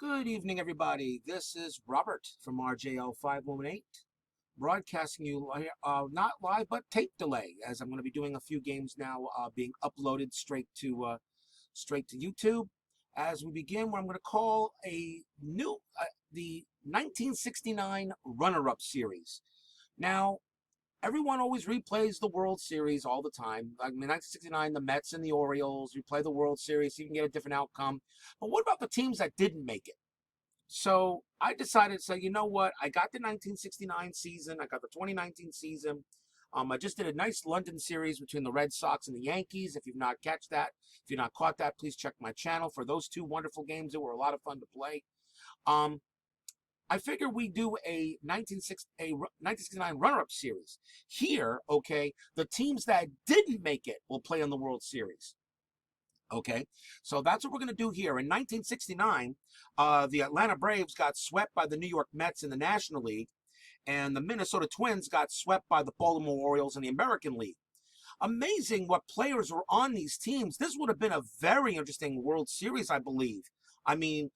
Good evening, everybody. This is Robert from RJL 518, broadcasting you not live but tape delay, as I'm going to be doing a few games now, being uploaded straight to YouTube. As we begin, what I'm going to call the 1969 runner-up series. Now, everyone always replays the World Series all the time. I mean, 1969, the Mets and the Orioles replay the World Series, so you can get a different outcome. But what about the teams that didn't make it? So I decided to say, you know what? I got the 1969 season. I got the 2019 season. I just did a nice London series between the Red Sox and the Yankees. If you've not caught that, please check my channel for those two wonderful games that were a lot of fun to play. I figure we do a 1969 runner-up series. Here, okay, the teams that didn't make it will play in the World Series. Okay, so that's what we're going to do here. In 1969, the Atlanta Braves got swept by the New York Mets in the National League, and the Minnesota Twins got swept by the Baltimore Orioles in the American League. Amazing what players were on these teams. This would have been a very interesting World Series, I believe. I mean,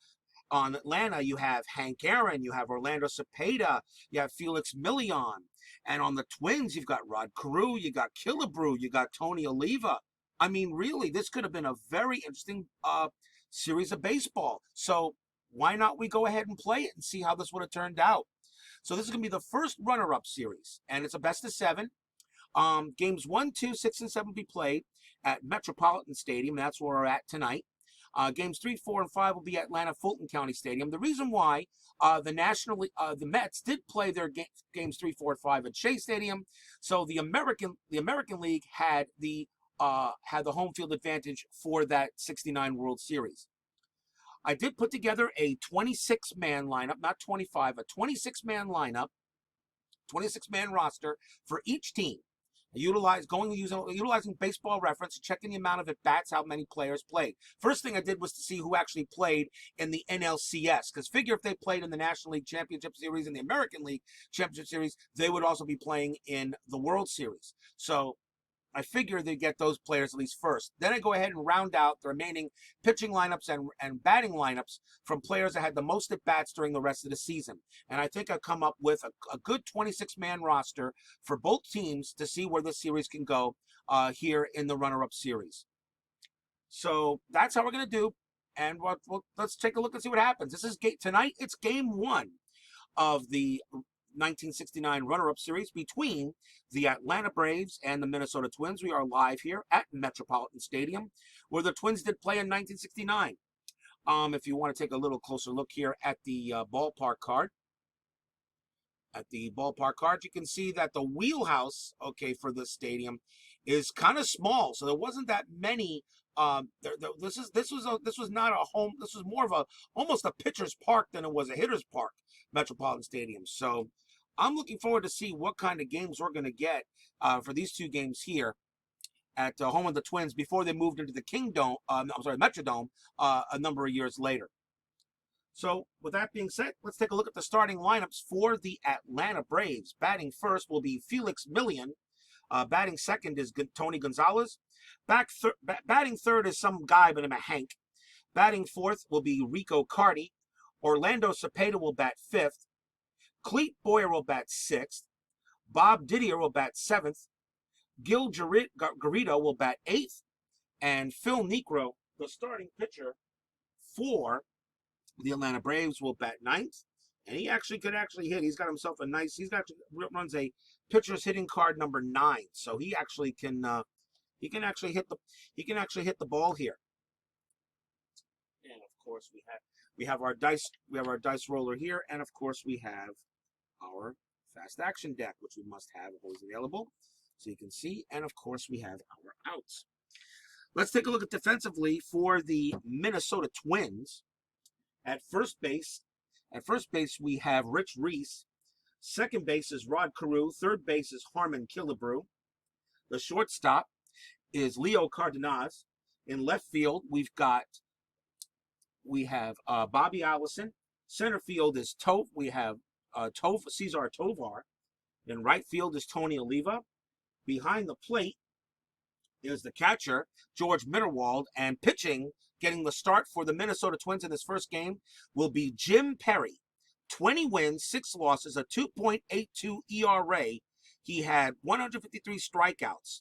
on Atlanta, you have Hank Aaron, you have Orlando Cepeda, you have Felix Million. And on the Twins, you've got Rod Carew, you got Killebrew, you got Tony Oliva. I mean, really, this could have been a very interesting series of baseball. So why not we go ahead and play it and see how this would have turned out? So this is going to be the first runner-up series, and it's a best of 7. Games 1, 2, 6, and 7 will be played at Metropolitan Stadium. That's where we're at tonight. Games 3, 4, and 5 will be at Atlanta Fulton County Stadium. The reason why the Mets did play their games 3, 4, and 5 at Shea Stadium, so the American League had the home field advantage for that 69 World Series. I did put together a 26-man lineup, not 25, a 26-man lineup, 26-man roster for each team. Utilizing Baseball Reference, checking the amount of at-bats, how many players played. First thing I did was to see who actually played in the NLCS, because figure if they played in the National League Championship Series and the American League Championship Series, they would also be playing in the World Series. So I figure they get those players at least first. Then I go ahead and round out the remaining pitching lineups and batting lineups from players that had the most at-bats during the rest of the season. And I think I come up with a good 26-man roster for both teams to see where this series can go here in the runner-up series. So that's how we're going to do. And let's take a look and see what happens. Tonight, it's game 1 of the 1969 runner-up series between the Atlanta Braves and the Minnesota Twins. We are live here at Metropolitan Stadium, where the Twins did play in 1969. If you want to take a little closer look here at the ballpark card, you can see that the wheelhouse, okay, for this stadium is kind of small. So there wasn't that many. This was not a home. This was more of almost a pitcher's park than it was a hitter's park, Metropolitan Stadium. So I'm looking forward to see what kind of games we're going to get for these two games here at home of the Twins before they moved into the Metrodome a number of years later. So with that being said, let's take a look at the starting lineups for the Atlanta Braves. Batting first will be Felix Million. Batting second is Tony Gonzalez. Batting third is some guy by the name of Hank. Batting fourth will be Rico Carty. Orlando Cepeda will bat fifth. Clete Boyer will bat 6th. Bob Didier will bat 7th. Gil Garrido will bat 8th. And Phil Niekro, the starting pitcher for the Atlanta Braves, will bat 9th. And he could hit. He's got himself runs a pitcher's hitting card number 9. So he can actually hit the ball here. And of course we have our dice roller here, and of course we have our fast action deck, which we must have always available, so you can see. And of course we have our outs. Let's take a look at defensively for the Minnesota Twins. At first base we have Rich Reese. Second base is Rod Carew. Third base is Harmon Killebrew. The shortstop is Leo Cardenas. In left field we have Bobby Allison. Center field is we have Cesar Tovar. In right field is Tony Oliva. Behind the plate is the catcher, George Mitterwald, and pitching, getting the start for the Minnesota Twins in this first game, will be Jim Perry. 20 wins, 6 losses, a 2.82 ERA. He had 153 strikeouts.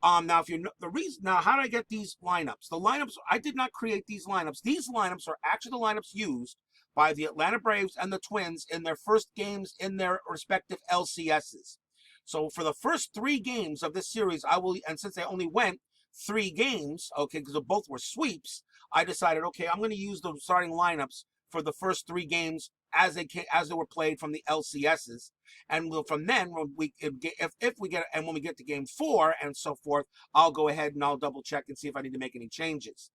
Now, if you know the reason, now how did I get these lineups? The lineups, I did not create these lineups. These lineups are actually the lineups used by the Atlanta Braves and the Twins in their first games in their respective LCSs. So for the first 3 games of this series, and since they only went 3 games, okay, because both were sweeps, I decided, okay, I'm going to use the starting lineups for the first 3 games as they were played from the LCSs, and from then when we get to game 4 and so forth, I'll go ahead and I'll double check and see if I need to make any changes,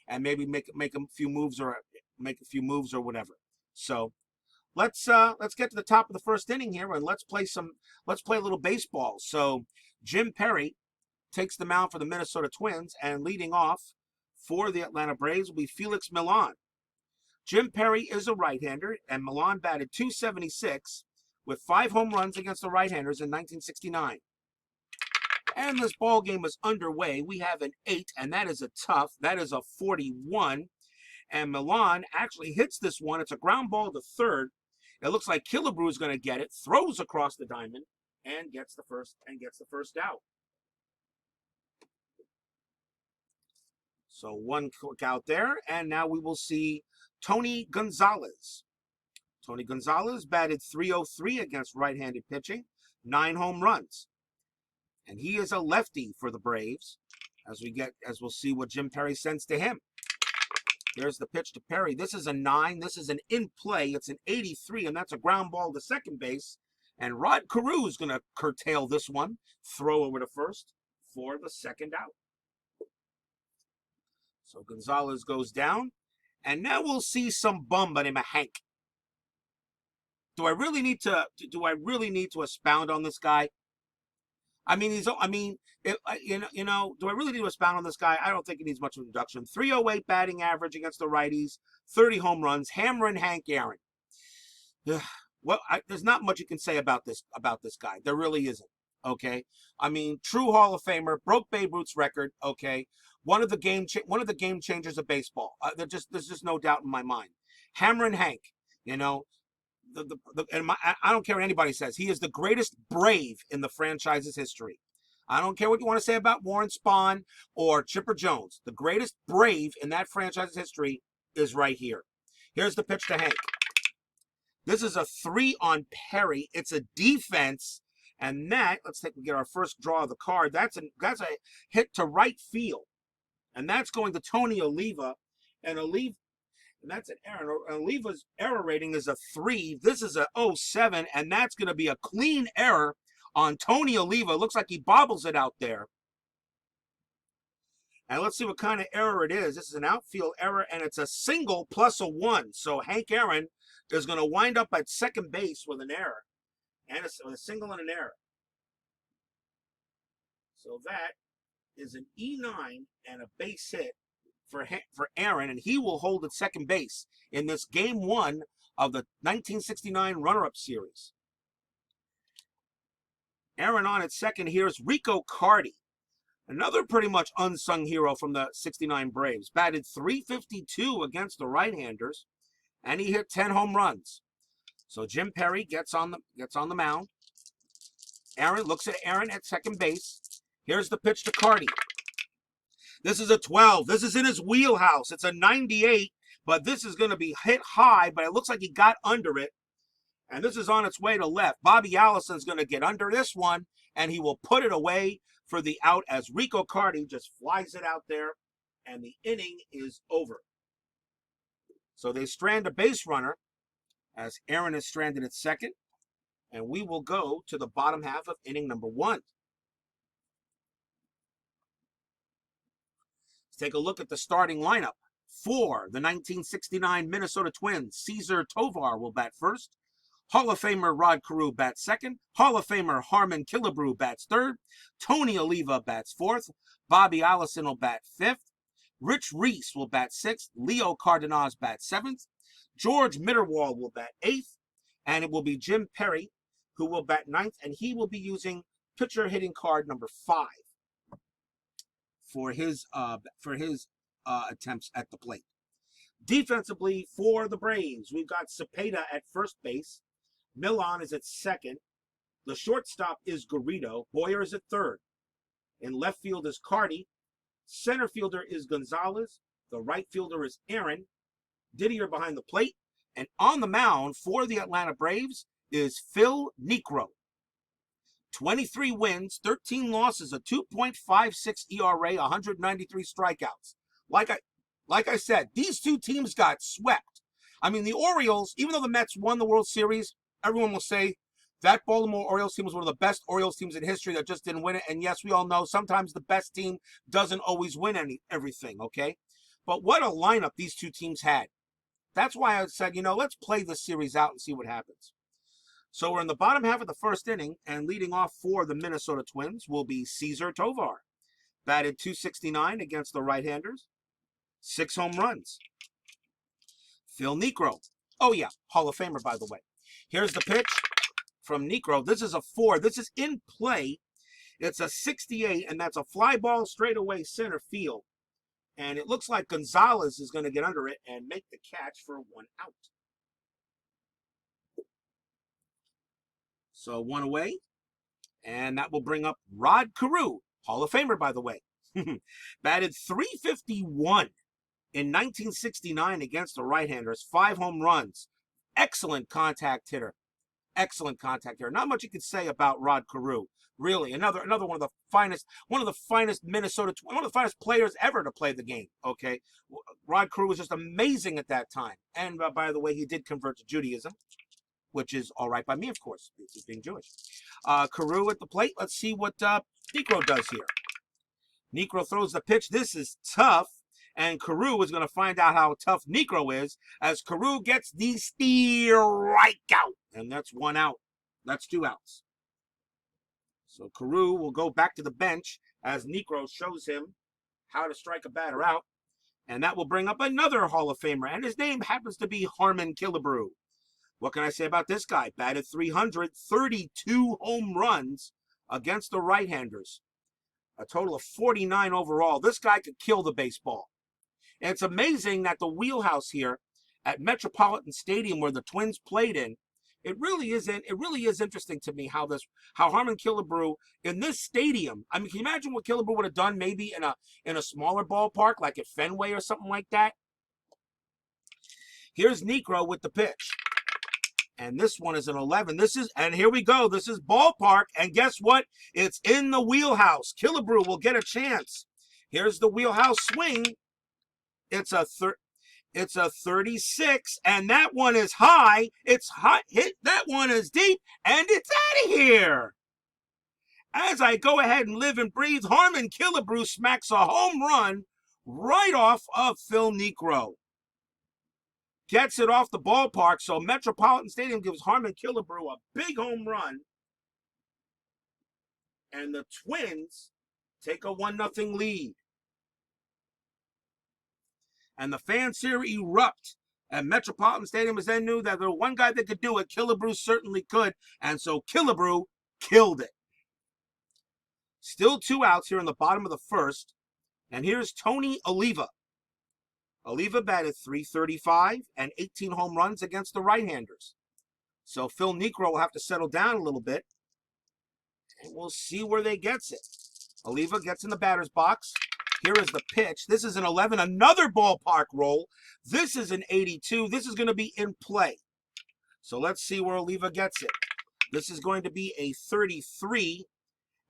and maybe make a few moves or whatever. So let's get to the top of the first inning here, and let's play a little baseball. So Jim Perry takes the mound for the Minnesota Twins, and leading off for the Atlanta Braves will be Felix Millan. Jim Perry is a right-hander, and Millan batted .276 with 5 home runs against the right-handers in 1969. And this ball game is underway. We have an 8, and that is a 41. And Millan actually hits this one. It's a ground ball to third. It looks like Killebrew is going to get it, throws across the diamond, and gets the first out. So 1 quick out there, and now we will see Tony Gonzalez. Tony Gonzalez batted .303 against right-handed pitching, 9 home runs. And he is a lefty for the Braves, as we'll see what Jim Perry sends to him. There's the pitch to Perry. This is a 9. This is an in play. It's an 83, and that's a ground ball to second base. And Rod Carew is going to curtail this one, throw over to first for the second out. So Gonzalez goes down, and now we'll see some bum by the name of Hank. Do I really need to expound on this guy? I mean, do I really need to expound on this guy? I don't think he needs much of an introduction. 308 batting average against the righties, 30 home runs, hammering Hank Aaron. Well, there's not much you can say about this guy. There really isn't. Okay, I mean, true Hall of Famer, broke Babe Ruth's record. Okay, one of the game changers of baseball. There's just no doubt in my mind. Hammering Hank, I don't care what anybody says. He is the greatest Brave in the franchise's history. I don't care what you want to say about Warren Spahn or Chipper Jones. The greatest Brave in that franchise's history is right here. Here's the pitch to Hank. This is a 3 on Perry. It's a defense. And we get our first draw of the card. That's a hit to right field. And that's going to Tony Oliva. And that's an error. And Oliva's error rating is a 3. This is a 07, and that's going to be a clean error on Tony Oliva. Looks like he bobbles it out there. And let's see what kind of error it is. This is an outfield error, and it's a single plus a 1. So Hank Aaron is going to wind up at second base with an error. And a single and an error. So that is an E9 and a base hit for Aaron, and he will hold at second base in this game 1 of the 1969 runner-up series. Aaron on at second. Here's Rico Carty, another pretty much unsung hero from the 69 Braves. Batted .352 against the right-handers, and he hit 10 home runs. So Jim Perry gets on the mound. Aaron looks at Aaron at second base. Here's the pitch to Carty. This is a 12. This is in his wheelhouse. It's a 98, but this is going to be hit high, but it looks like he got under it. And this is on its way to left. Bobby Allison's going to get under this one, and he will put it away for the out as Rico Carty just flies it out there, and the inning is over. So they strand a base runner, as Aaron is stranded at second, and we will go to the bottom half of inning number 1. Let's take a look at the starting lineup. For the 1969 Minnesota Twins, Cesar Tovar will bat first. Hall of Famer Rod Carew bats second. Hall of Famer Harmon Killebrew bats third. Tony Oliva bats fourth. Bobby Allison will bat fifth. Rich Reese will bat sixth. Leo Cardenas bats seventh. George Mitterwald will bat 8th, and it will be Jim Perry who will bat 9th, and he will be using pitcher hitting card number 5. for his attempts at the plate. Defensively for the Braves, we've got Cepeda at first base. Milon is at second. The shortstop is Garrido. Boyer is at third. In left field is Carty. Center fielder is Gonzalez. The right fielder is Aaron. Didier behind the plate. And on the mound for the Atlanta Braves is Phil Niekro. 23 wins, 13 losses, a 2.56 ERA, 193 strikeouts. Like I said, these two teams got swept. I mean, the Orioles, even though the Mets won the World Series, everyone will say that Baltimore Orioles team was one of the best Orioles teams in history that just didn't win it. And yes, we all know sometimes the best team doesn't always win everything, okay? But what a lineup these two teams had. That's why I said, let's play this series out and see what happens. So we're in the bottom half of the first inning, and leading off for the Minnesota Twins will be Cesar Tovar. Batted .269 against the right-handers. 6 home runs. Phil Niekro. Oh yeah, Hall of Famer, by the way. Here's the pitch from Niekro. This is a 4. This is in play. It's a 68, and that's a fly ball straight away center field. And it looks like Gonzalez is going to get under it and make the catch for 1 out. So 1 away. And that will bring up Rod Carew, Hall of Famer, by the way. Batted .351 in 1969 against the right-handers. 5 home runs. Excellent contact hitter. Excellent contact hitter. Not much you could say about Rod Carew. Really, another one of the finest Minnesota, one of the finest players ever to play the game. Okay, Rod Carew was just amazing at that time. And by the way, he did convert to Judaism, which is all right by me, of course, being Jewish. Carew at the plate. Let's see what Niekro does here. Niekro throws the pitch. This is tough, and Carew is going to find out how tough Niekro is as Carew gets the strikeout, and that's 1 out. That's 2 outs. So Carew will go back to the bench as Niekro shows him how to strike a batter out. And that will bring up another Hall of Famer. And his name happens to be Harmon Killebrew. What can I say about this guy? Batted .300, 32 home runs against the right-handers. A total of 49 overall. This guy could kill the baseball. And it's amazing that the wheelhouse here at Metropolitan Stadium where the Twins played in, it really is interesting to me how Harmon Killebrew in this stadium. I mean, can you imagine what Killebrew would have done maybe in a smaller ballpark like at Fenway or something like that? Here's Niekro with the pitch. And this one is an 11. And here we go. This is ballpark. And guess what? It's in the wheelhouse. Killebrew will get a chance. Here's the wheelhouse swing. It's a 36, and that one is high. It's hot. That one is deep, and it's out of here. As I go ahead and live and breathe, Harmon Killebrew smacks a home run right off of Phil Niekro. Gets it off the ballpark, so Metropolitan Stadium gives Harmon Killebrew a big home run. And the Twins take a 1-0 lead. And the fans here erupt at Metropolitan Stadium as they knew that there was one guy that could do it. Killebrew certainly could. And so Killebrew killed it. Still 2 outs here in the bottom of the first. And here's Tony Oliva. Oliva batted .335 and 18 home runs against the right-handers. So Phil Niekro will have to settle down a little bit. And we'll see where they gets it. Oliva gets in the batter's box. Here is the pitch. This is an 11, another ballpark roll. This is an 82. This is going to be in play. So let's see where Oliva gets it. This is going to be a 33,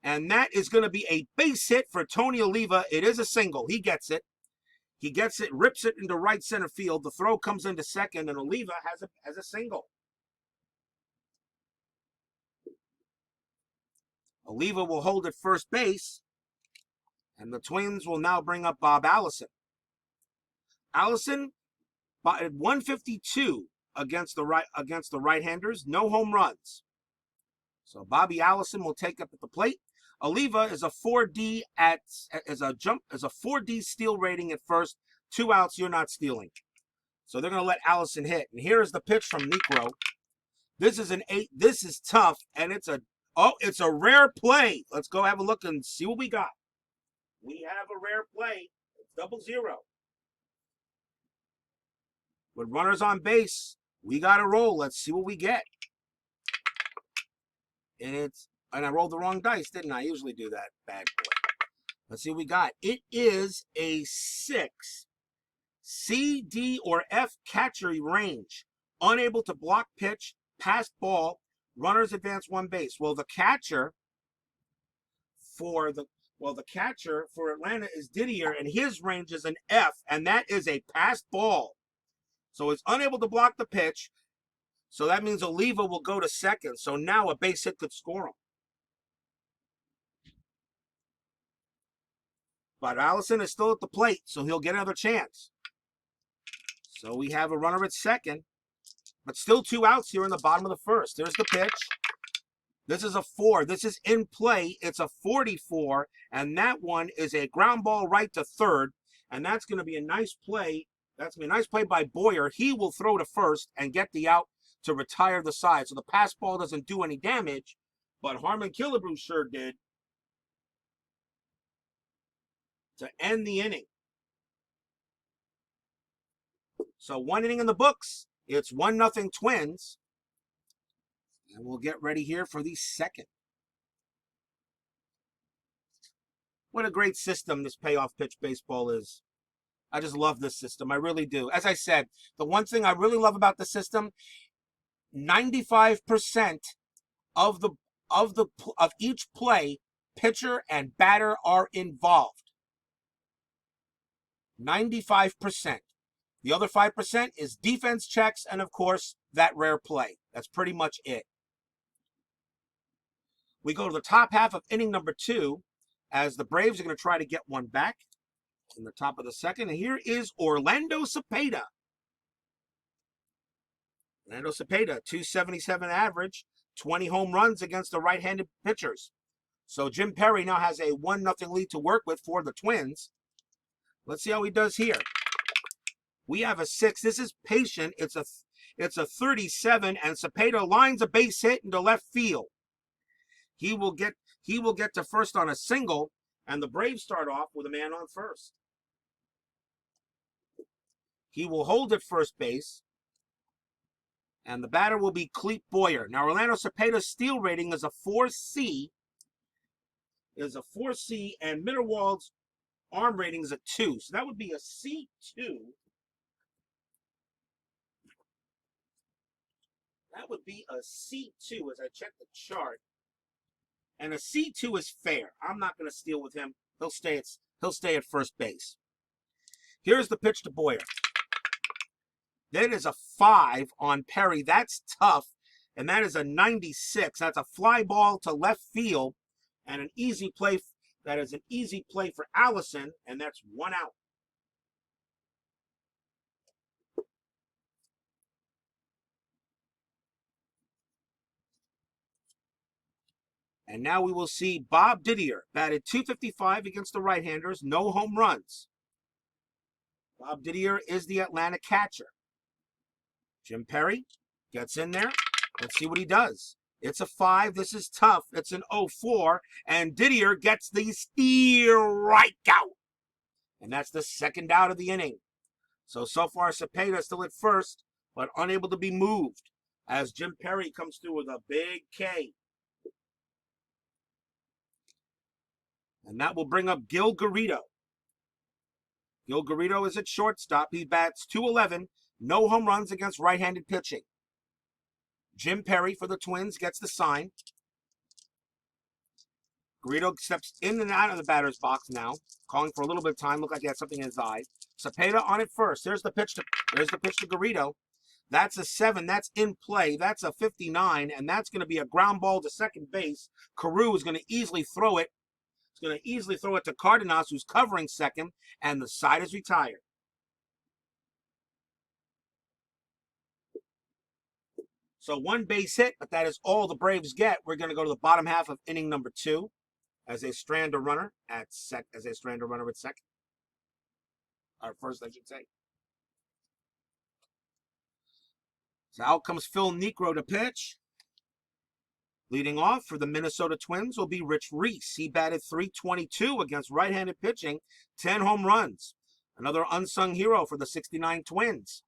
and that is going to be a base hit for Tony Oliva. It is a single. He gets it. He gets it, rips it into right center field. The throw comes into second, and Oliva has a single. Oliva will hold at first base. And the Twins will now bring up Bob Allison. Allison at 152 against the right-handers, no home runs. So Bobby Allison will take up at the plate. Oliva is a 4D as a 4D steal rating at first. 2 outs, you're not stealing. So they're going to let Allison hit. And here is the pitch from Niekro. This is an 8. This is tough, and it's a rare play. Let's go have a look and see what we got. We have a rare play. It's 0-0. With runners on base, we got to roll. Let's see what we get. And I rolled the wrong dice, didn't I? Usually do that. Bad boy. Let's see what we got. It is a 6. C, D, or F catcher range. Unable to block pitch, pass ball, runners advance 1 base. Well, the catcher for Atlanta is Didier, and his range is an F, and that is a pass ball. So it's unable to block the pitch. So that means Oliva will go to second. So now a base hit could score him. But Allison is still at the plate, so he'll get another chance. So we have a runner at second, but still 2 outs here in the bottom of the first. There's the pitch. This is a 4. This is in play. It's a 44, and that one is a ground ball right to third, and that's going to be a nice play. That's going to be a nice play by Boyer. He will throw to first and get the out to retire the side. So the pass ball doesn't do any damage, but Harmon Killebrew sure did to end the inning. So 1 inning in the books. It's 1-0 Twins. And we'll get ready here for the second. What a great system this payoff pitch baseball is. I just love this system. I really do. As I said, the one thing I really love about the system, 95% of each play, pitcher and batter are involved. 95%. The other 5% is defense checks and, of course, that rare play. That's pretty much it. We go to the top half of inning number 2 as the Braves are going to try to get one back in the top of the second. And here is Orlando Cepeda. Orlando Cepeda, 277 average, 20 home runs against the right-handed pitchers. So Jim Perry now has a 1-0 lead to work with for the Twins. Let's see how he does here. We have a 6. This is patient. It's a 37, and Cepeda lines a base hit into left field. He will get to first on a single, and the Braves start off with a man on first. He will hold at first base, and the batter will be Clete Boyer. Now, Orlando Cepeda's steal rating is a 4C. And Mitterwald's arm rating is a 2. So that would be a C2. That would be a C2 as I check the chart. And a C2 is fair. I'm not going to steal with him. He'll stay at first base. Here's the pitch to Boyer. That is a 5 on Perry. That's tough. And that is a 96. That's a fly ball to left field and an easy play. That is an easy play for Allison, and that's 1 out. And now we will see Bob Didier, batted .255 against the right-handers, no home runs. Bob Didier is the Atlanta catcher. Jim Perry gets in there. Let's see what he does. It's a 5. This is tough. It's an 0-4. And Didier gets the strikeout. And that's the second out of the inning. So far, Cepeda still at first, but unable to be moved as Jim Perry comes through with a big K. And that will bring up Gil Garrido. Gil Garrido is at shortstop. He bats .211, no home runs against right-handed pitching. Jim Perry for the Twins gets the sign. Garrido steps in and out of the batter's box now, calling for a little bit of time. Looked like he had something in his eye. Cepeda on it first. There's the pitch to Garrido. That's a 7. That's in play. That's a 59, and that's going to be a ground ball to second base. Carew is going to easily throw it. He's going to easily throw it to Cardenas, who's covering second, and the side is retired. So 1 base hit, but that is all the Braves get. We're going to go to the bottom half of inning number 2 as they strand a runner at second. Or first, I should say. So out comes Phil Niekro to pitch. Leading off for the Minnesota Twins will be Rich Reese. He batted .322 against right-handed pitching, 10 home runs. Another unsung hero for the '69 Twins.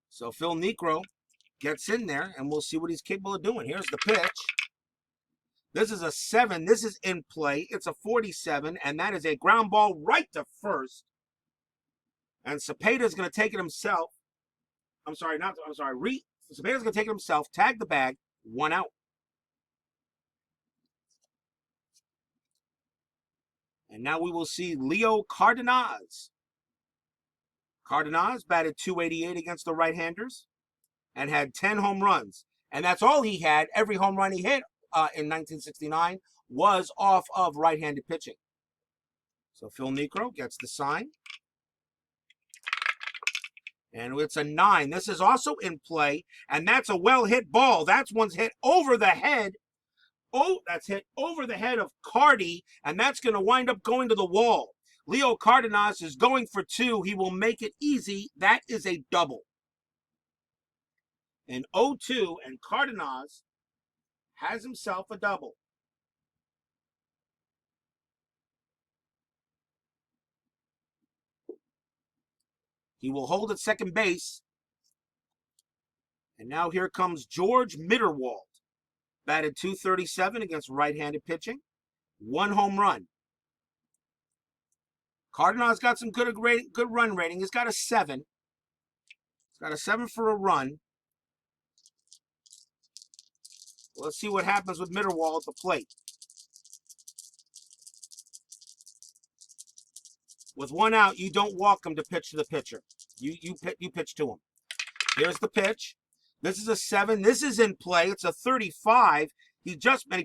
So Phil Niekro gets in there, and we'll see what he's capable of doing. Here's the pitch. This is a 7. This is in play. It's a 47, and that is a ground ball right to first. And Cepeda's going to take it himself. Cepeda's going to take it himself, tag the bag, 1 out. And now we will see Leo Cardenas. Cardenas batted .288 against the right-handers and had 10 home runs. And that's all he had. Every home run he hit in 1969 was off of right-handed pitching. So Phil Niekro gets the sign. And it's a 9. This is also in play, and that's a well-hit ball. That's one's hit over the head. Oh, that's hit over the head of Cardi, and that's going to wind up going to the wall. Leo Cardenas is going for 2. He will make it easy. That is a double. An 0-2, and Cardenas has himself a double. He will hold at second base. And now here comes George Mitterwald. Batted .237 against right-handed pitching. 1 home run. Cardenas got some good run rating. He's got a 7. He's got a 7 for a run. Let's see what happens with Mitterwald at the plate. With 1 out, you don't walk him to pitch to the pitcher. You pitch to him. Here's the pitch. This is a 7. This is in play. It's a 35. He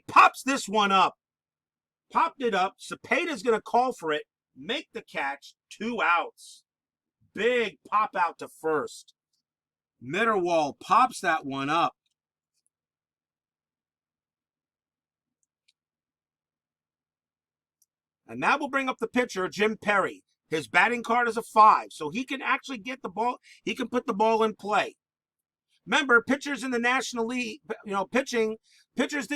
pops this one up. Popped it up. Cepeda's going to call for it. Make the catch. 2 outs. Big pop out to first. Mitterwald pops that one up. And that will bring up the pitcher, Jim Perry. His batting card is a 5, so he can actually get the ball. He can put the ball in play. Remember, pitchers in the National League, pitchers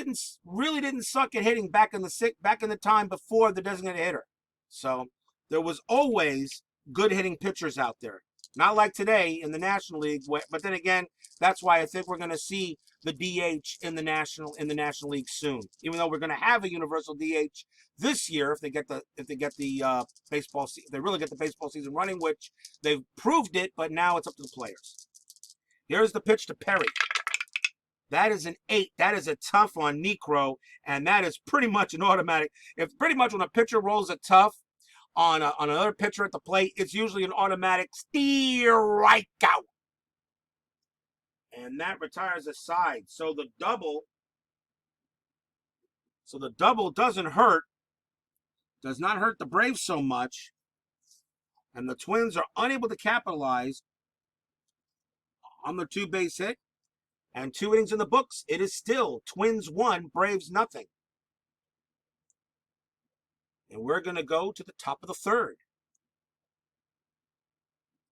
really didn't suck at hitting back in the time before the designated hitter. So there was always good hitting pitchers out there. Not like today in the National League, but then again, that's why I think we're going to see the DH in the National League soon. Even though we're going to have a universal DH this year, if they get the baseball, if they really get the baseball season running, which they've proved it, but now it's up to the players. Here's the pitch to Perry. That is an 8. That is a tough on Niekro, and that is pretty much an automatic. If pretty much when a pitcher rolls a tough on another pitcher at the plate, it's usually an automatic strikeout. And that retires a side. So the double doesn't hurt. Does not hurt the Braves so much. And the Twins are unable to capitalize on the 2-base hit. And 2 innings in the books. It is still Twins 1, Braves nothing. And we're going to go to the top of the 3rd.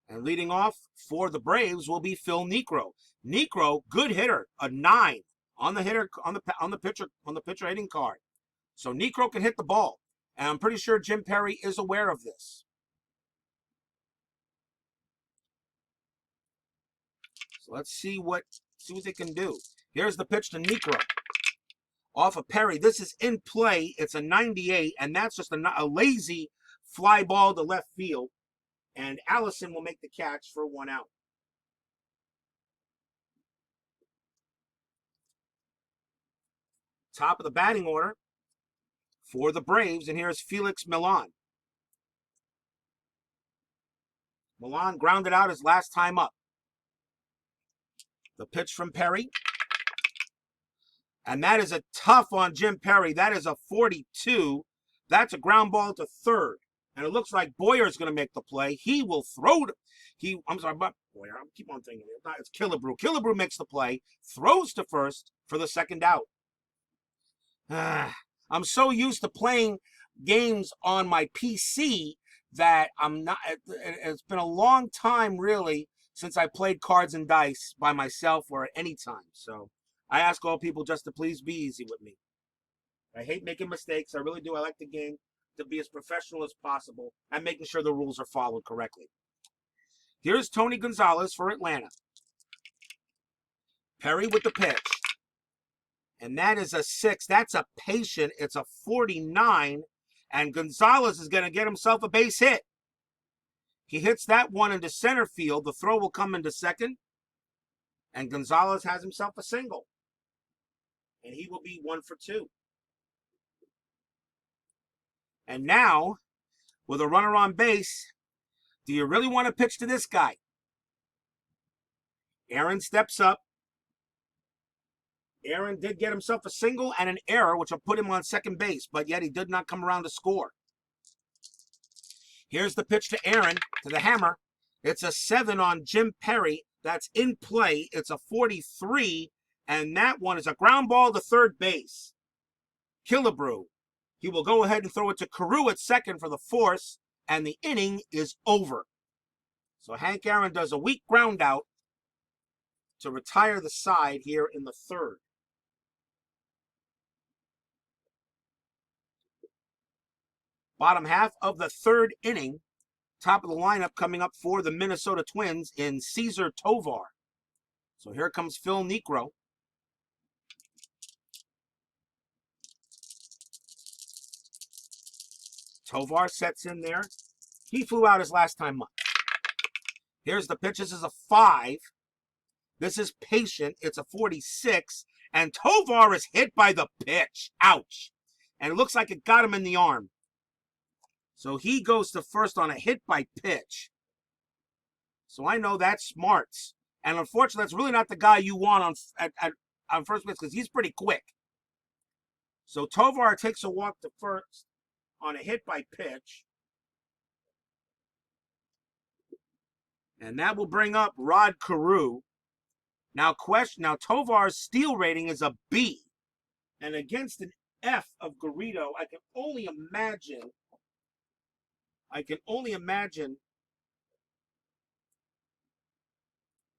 And leading off for the Braves will be Phil Niekro. Niekro, good hitter, a 9 on the pitcher hitting card. So Niekro can hit the ball. And I'm pretty sure Jim Perry is aware of this. So let's see what they can do. Here's the pitch to Niekro. Off of Perry. This is in play. It's a 98, and that's just a lazy fly ball to left field. And Allison will make the catch for 1 out. Top of the batting order for the Braves, and here's Felix Millan. Millan grounded out his last time up. The pitch from Perry. And that is a tough on Jim Perry. That is a 42. That's a ground ball to 3rd. And it looks like Boyer's going to make the play. He will throw. I'm sorry, but Boyer. I keep on thinking it's Killebrew. Killebrew makes the play, throws to first for the 2nd out. I'm so used to playing games on my PC that I'm not. It's been a long time, really, since I played cards and dice by myself or at any time. So I ask all people just to please be easy with me. I hate making mistakes. I really do. I like the game to be as professional as possible and making sure the rules are followed correctly. Here's Tony Gonzalez for Atlanta. Perry with the pitch. And that is a 6. That's a patient. It's a 49. And Gonzalez is going to get himself a base hit. He hits that one into center field. The throw will come into second. And Gonzalez has himself a single. And he will be 1 for 2. And now, with a runner on base, do you really want to pitch to this guy? Aaron steps up. Aaron did get himself a single and an error, which will put him on second base, but yet he did not come around to score. Here's the pitch to Aaron, to the hammer. It's a 7 on Jim Perry. That's in play. It's a 43, and that one is a ground ball to third base. Killebrew. He will go ahead and throw it to Carew at second for the force, and the inning is over. So Hank Aaron does a weak ground out to retire the side here in the third. Bottom half of the third inning. Top of the lineup coming up for the Minnesota Twins in Cesar Tovar. So here comes Phil Niekro. Tovar sets in there. He flew out his last time up. Here's the pitch. This is a 5. This is patient. It's a 46. And Tovar is hit by the pitch. Ouch. And it looks like it got him in the arm. So he goes to first on a hit by pitch. So I know that's smarts. And unfortunately, that's really not the guy you want on first base because he's pretty quick. So Tovar takes a walk to first on a hit by pitch. And that will bring up Rod Carew. Now Tovar's steal rating is a B. And against an F of Garrido, I can only imagine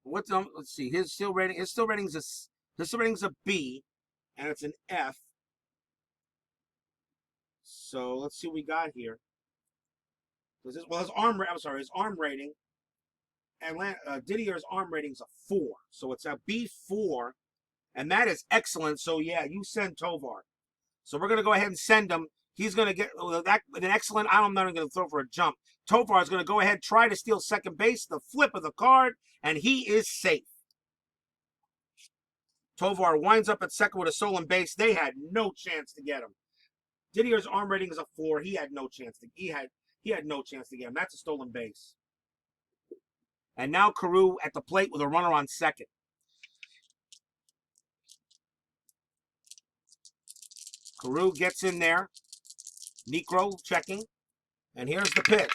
let's see, his steal rating's a B, and it's an F. So let's see what we got here. His arm rating. Didier's arm rating's a 4, so it's a B4, and that is excellent. So yeah, you send Tovar. So we're gonna go ahead and send him. He's going to get that an excellent. I'm not even going to throw for a jump. Tovar is going to go ahead, try to steal second base, the flip of the card, and he is safe. Tovar winds up at second with a stolen base. They had no chance to get him. Didier's arm rating is a 4. He had no chance to. He had no chance to get him. That's a stolen base. And now Carew at the plate with a runner on second. Carew gets in there. Niekro checking. And here's the pitch.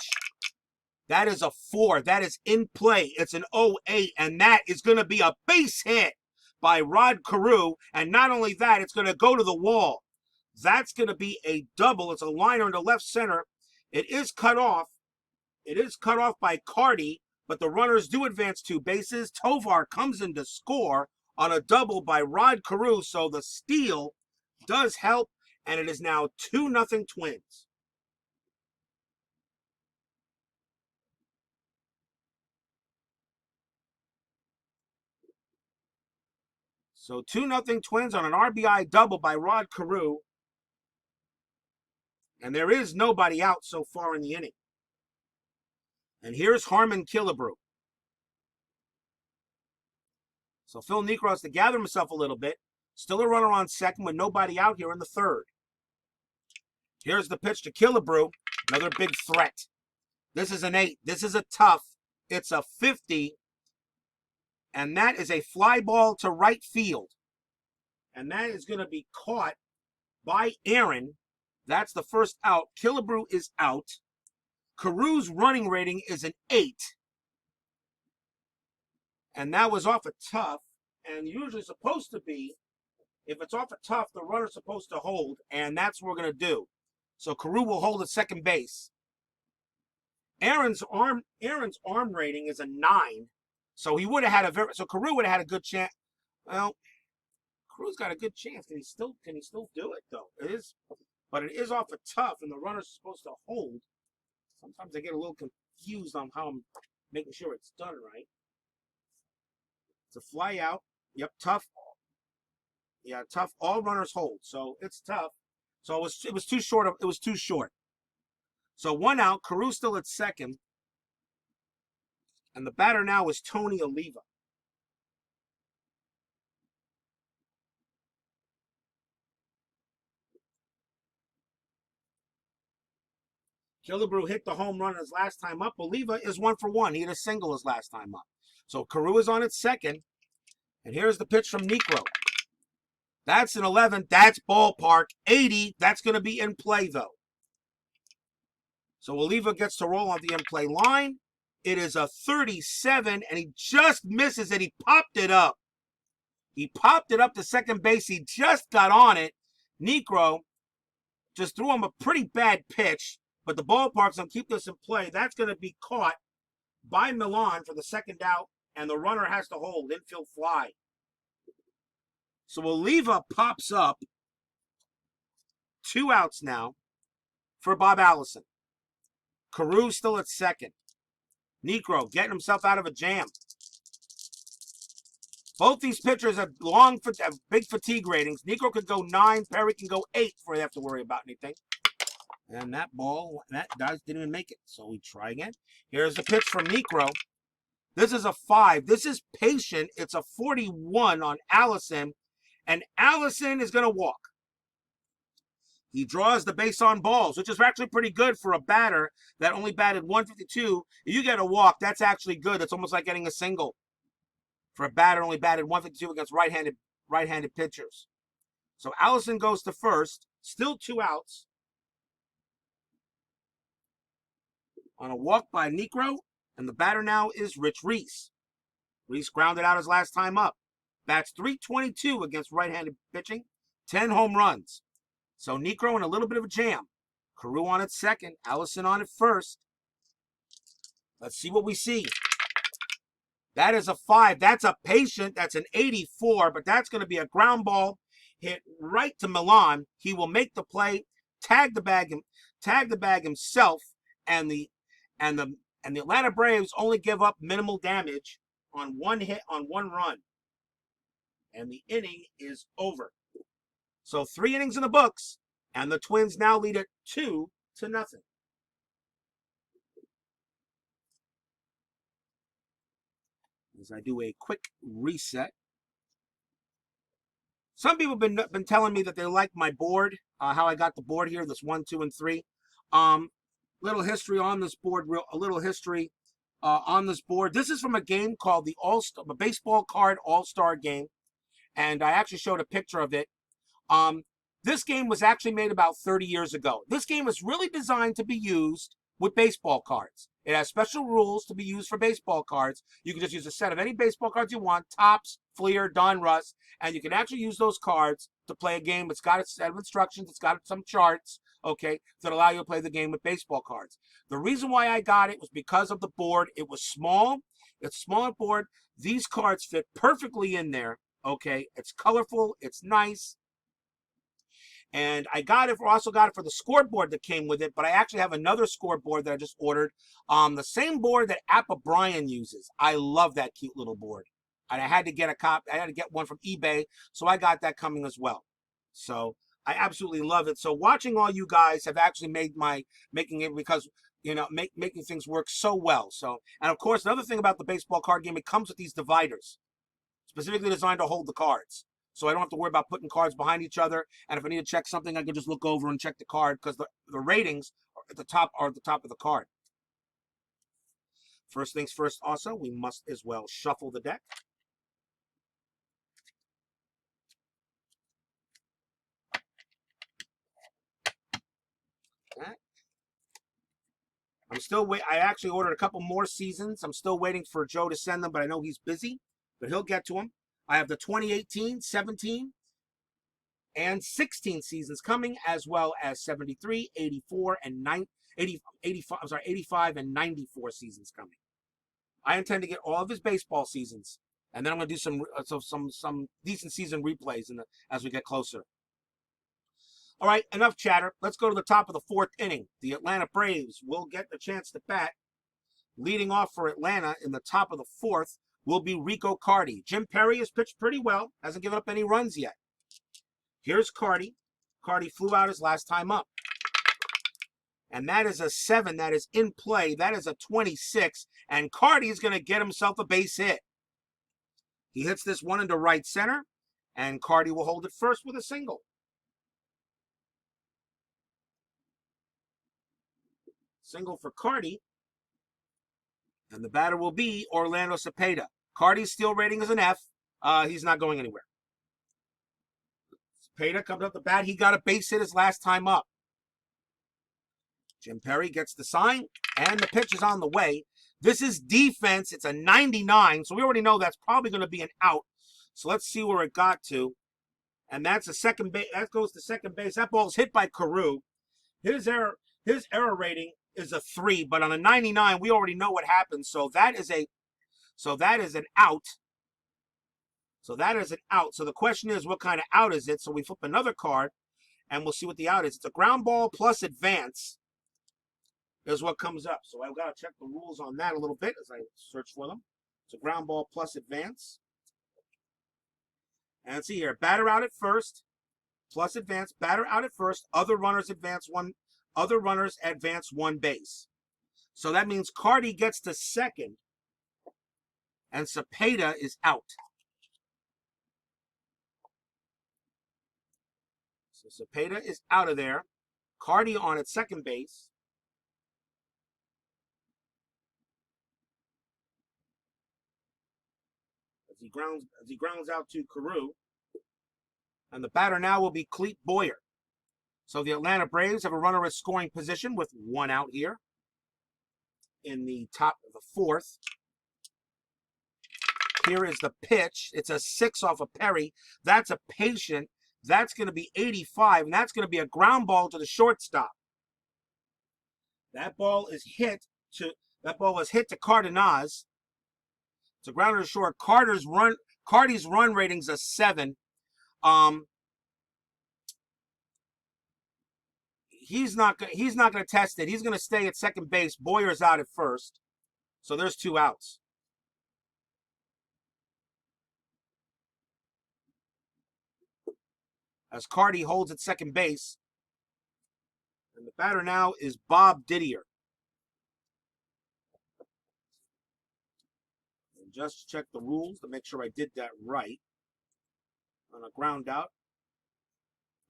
That is a 4. That is in play. It's an 0-8, and that is going to be a base hit by Rod Carew. And not only that, it's going to go to the wall. That's going to be a double. It's a liner into left center. It is cut off. It is cut off by Carty, but the runners do advance 2 bases. Tovar comes in to score on a double by Rod Carew, so the steal does help, and it is now 2-0 Twins. So 2-0 Twins on an RBI double by Rod Carew. And there is nobody out so far in the inning. And here's Harmon Killebrew. So Phil Niekro has to gather himself a little bit. Still a runner on second with nobody out here in the third. Here's the pitch to Killebrew. Another big threat. This is an 8. This is a tough. It's a 50. And that is a fly ball to right field. And that is going to be caught by Aaron. That's the first out. Killebrew is out. Carew's running rating is an 8. And that was off a tough. And usually supposed to be, if it's off a tough, the runner's supposed to hold. And that's what we're going to do. So Carew will hold at second base. Aaron's arm rating is a 9. So he would have had so Carew would have had a good chance. Well, Caru's got a good chance. Can he still do it though? It is, but it is off a tough, and the runner's supposed to hold. Sometimes I get a little confused on how I'm making sure it's done right. It's a fly out. Yep, tough. Yeah, tough. All runners hold, so it's tough. So it was too short. It was too short. So 1 out. Caru still at second, and the batter now is Tony Oliva. Killebrew hit the home run his last time up. Oliva is 1 for 1. He hit a single his last time up. So Caru is on at second, and here's the pitch from Niekro. That's an 11. That's ballpark. 80. That's going to be in play, though. So Oliva gets to roll on the in-play line. It is a 37, and he just misses it. He popped it up. He popped it up to second base. He just got on it. Niekro just threw him a pretty bad pitch, but the ballpark's going to keep this in play. That's going to be caught by Milan for the second out, and the runner has to hold. Infield fly. So Oliva pops up. 2 outs now for Bob Allison. Caru still at second. Niekro getting himself out of a jam. Both these pitchers have big fatigue ratings. Niekro could go 9. Perry can go 8 before they have to worry about anything. And that didn't even make it. So we try again. Here's the pitch from Niekro. This is a 5. This is patient. It's a 41 on Allison. And Allison is going to walk. He draws the base on balls, which is actually pretty good for a batter that only batted 152. If you get a walk, that's actually good. That's almost like getting a single for a batter only batted 152 against right-handed pitchers. So Allison goes to first. Still 2 outs. On a walk by Niekro, and the batter now is Rich Reese. Reese grounded out his last time up. Bats .322 against right-handed pitching, 10 home runs. So Niekro in a little bit of a jam. Caru on at second, Allison on at first. Let's see what we see. That is a 5. That's a patient. That's an 84, but that's going to be a ground ball hit right to Milan. He will make the play, tag the bag himself, and the Atlanta Braves only give up minimal damage on 1 hit on 1 run. And the inning is over. So 3 innings in the books, and the Twins now lead it 2-0. As I do a quick reset. Some people have been telling me that they like my board, how I got the board here, this 1, 2, and 3. Little history on this board, on this board. This is from a game called a baseball card All-Star game, and I actually showed a picture of it. This game was actually made about 30 years ago. This game is really designed to be used with baseball cards. It has special rules to be used for baseball cards. You can just use a set of any baseball cards you want, Topps, Fleer, Donruss, and you can actually use those cards to play a game. It's got a set of instructions. It's got some charts, okay, that allow you to play the game with baseball cards. The reason why I got it was because of the board. It was small. It's a smaller board. These cards fit perfectly in there, okay. It's colorful. It's nice. And I also got it for the scoreboard that came with it, but I actually have another scoreboard that I just ordered. The same board that Appa Brian uses. I love that cute little board. And I had to get one from eBay, so I got that coming as well. So I absolutely love it. So watching all you guys have actually made making it because, you know, making things work so well. So, and of course, another thing about the baseball card game, it comes with these dividers, specifically designed to hold the cards. So I don't have to worry about putting cards behind each other. And if I need to check something, I can just look over and check the card because the ratings are at the top of the card. First things first, also, we must as well shuffle the deck. Okay. I actually ordered a couple more seasons. I'm still waiting for Joe to send them, but I know he's busy, but he'll get to them. I have the 2018, 17, and 16 seasons coming, as well as 73, 84, and 85 and 94 seasons coming. I intend to get all of his baseball seasons And then I'm going to do some decent season replays as we get closer. All right, enough chatter. Let's go to the top of the 4th inning. The Atlanta Braves will get the chance to bat. Leading off for Atlanta in the top of the 4th will be Rico Carty. Jim Perry has pitched pretty well, hasn't given up any runs yet. Here's Carty. Carty flew out his last time up. And that is a 7 that is in play. That is a 26. And Carty is going to get himself a base hit. He hits this one into right center. And Carty will hold it first with a single. Single for Carty. And the batter will be Orlando Cepeda. Carty's steal rating is an F. He's not going anywhere. Cepeda comes up the bat. He got a base hit his last time up. Jim Perry gets the sign, and the pitch is on the way. This is defense. It's a 99, so we already know that's probably going to be an out. So let's see where it got to. And that's a second base. That goes to second base. That ball's hit by Carew. His error rating is a 3, but on a 99, we already know what happens. So that is an out. So the question is, what kind of out is it? So we flip another card, and we'll see what the out is. It's a ground ball plus advance is what comes up. So I've got to check the rules on that a little bit as I search for them. It's a ground ball plus advance. And let's see here. Batter out at first, plus advance. Batter out at first. Other runners advance one base. So that means Carty gets to second, and Cepeda is out. So Cepeda is out of there. Carty on at second base. As he grounds out to Carew. And the batter now will be Clete Boyer. So the Atlanta Braves have a runner at scoring position with 1 out here in the top of the 4th. Here is the pitch. It's a 6 off of Perry. That's a patient. That's going to be 85, and that's going to be a ground ball to the shortstop. That ball is hit to Cardenas. It's a grounder to short. Carty's run rating's a 7. He's not going to test it. He's going to stay at second base. Boyer's out at first. So there's 2 outs. As Carty holds at second base. And the batter now is Bob Didier. And just check the rules to make sure I did that right. On a ground out.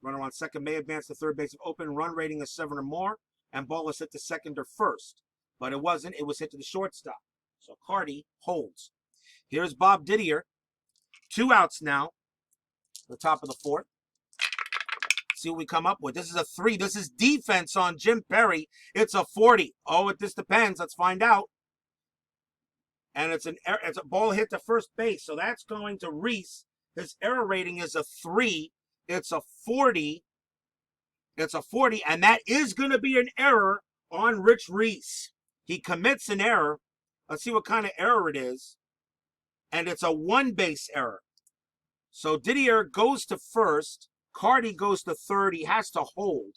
Runner on second may advance to third base if open. Run rating is 7 or more. And ball is hit to second or first. But it wasn't. It was hit to the shortstop. So Carty holds. Here's Bob Didier. 2 outs now. The top of the 4th. See what we come up with. This is a 3. This is defense on Jim Perry. It's a 40. Oh, this depends. Let's find out. And it's a ball hit to first base. So that's going to Reese. His error rating is a 3. It's a 40. It's a 40. And that is going to be an error on Rich Reese. He commits an error. Let's see what kind of error it is. And it's a 1-base error. So Didier goes to first. Carty goes to third. He has to hold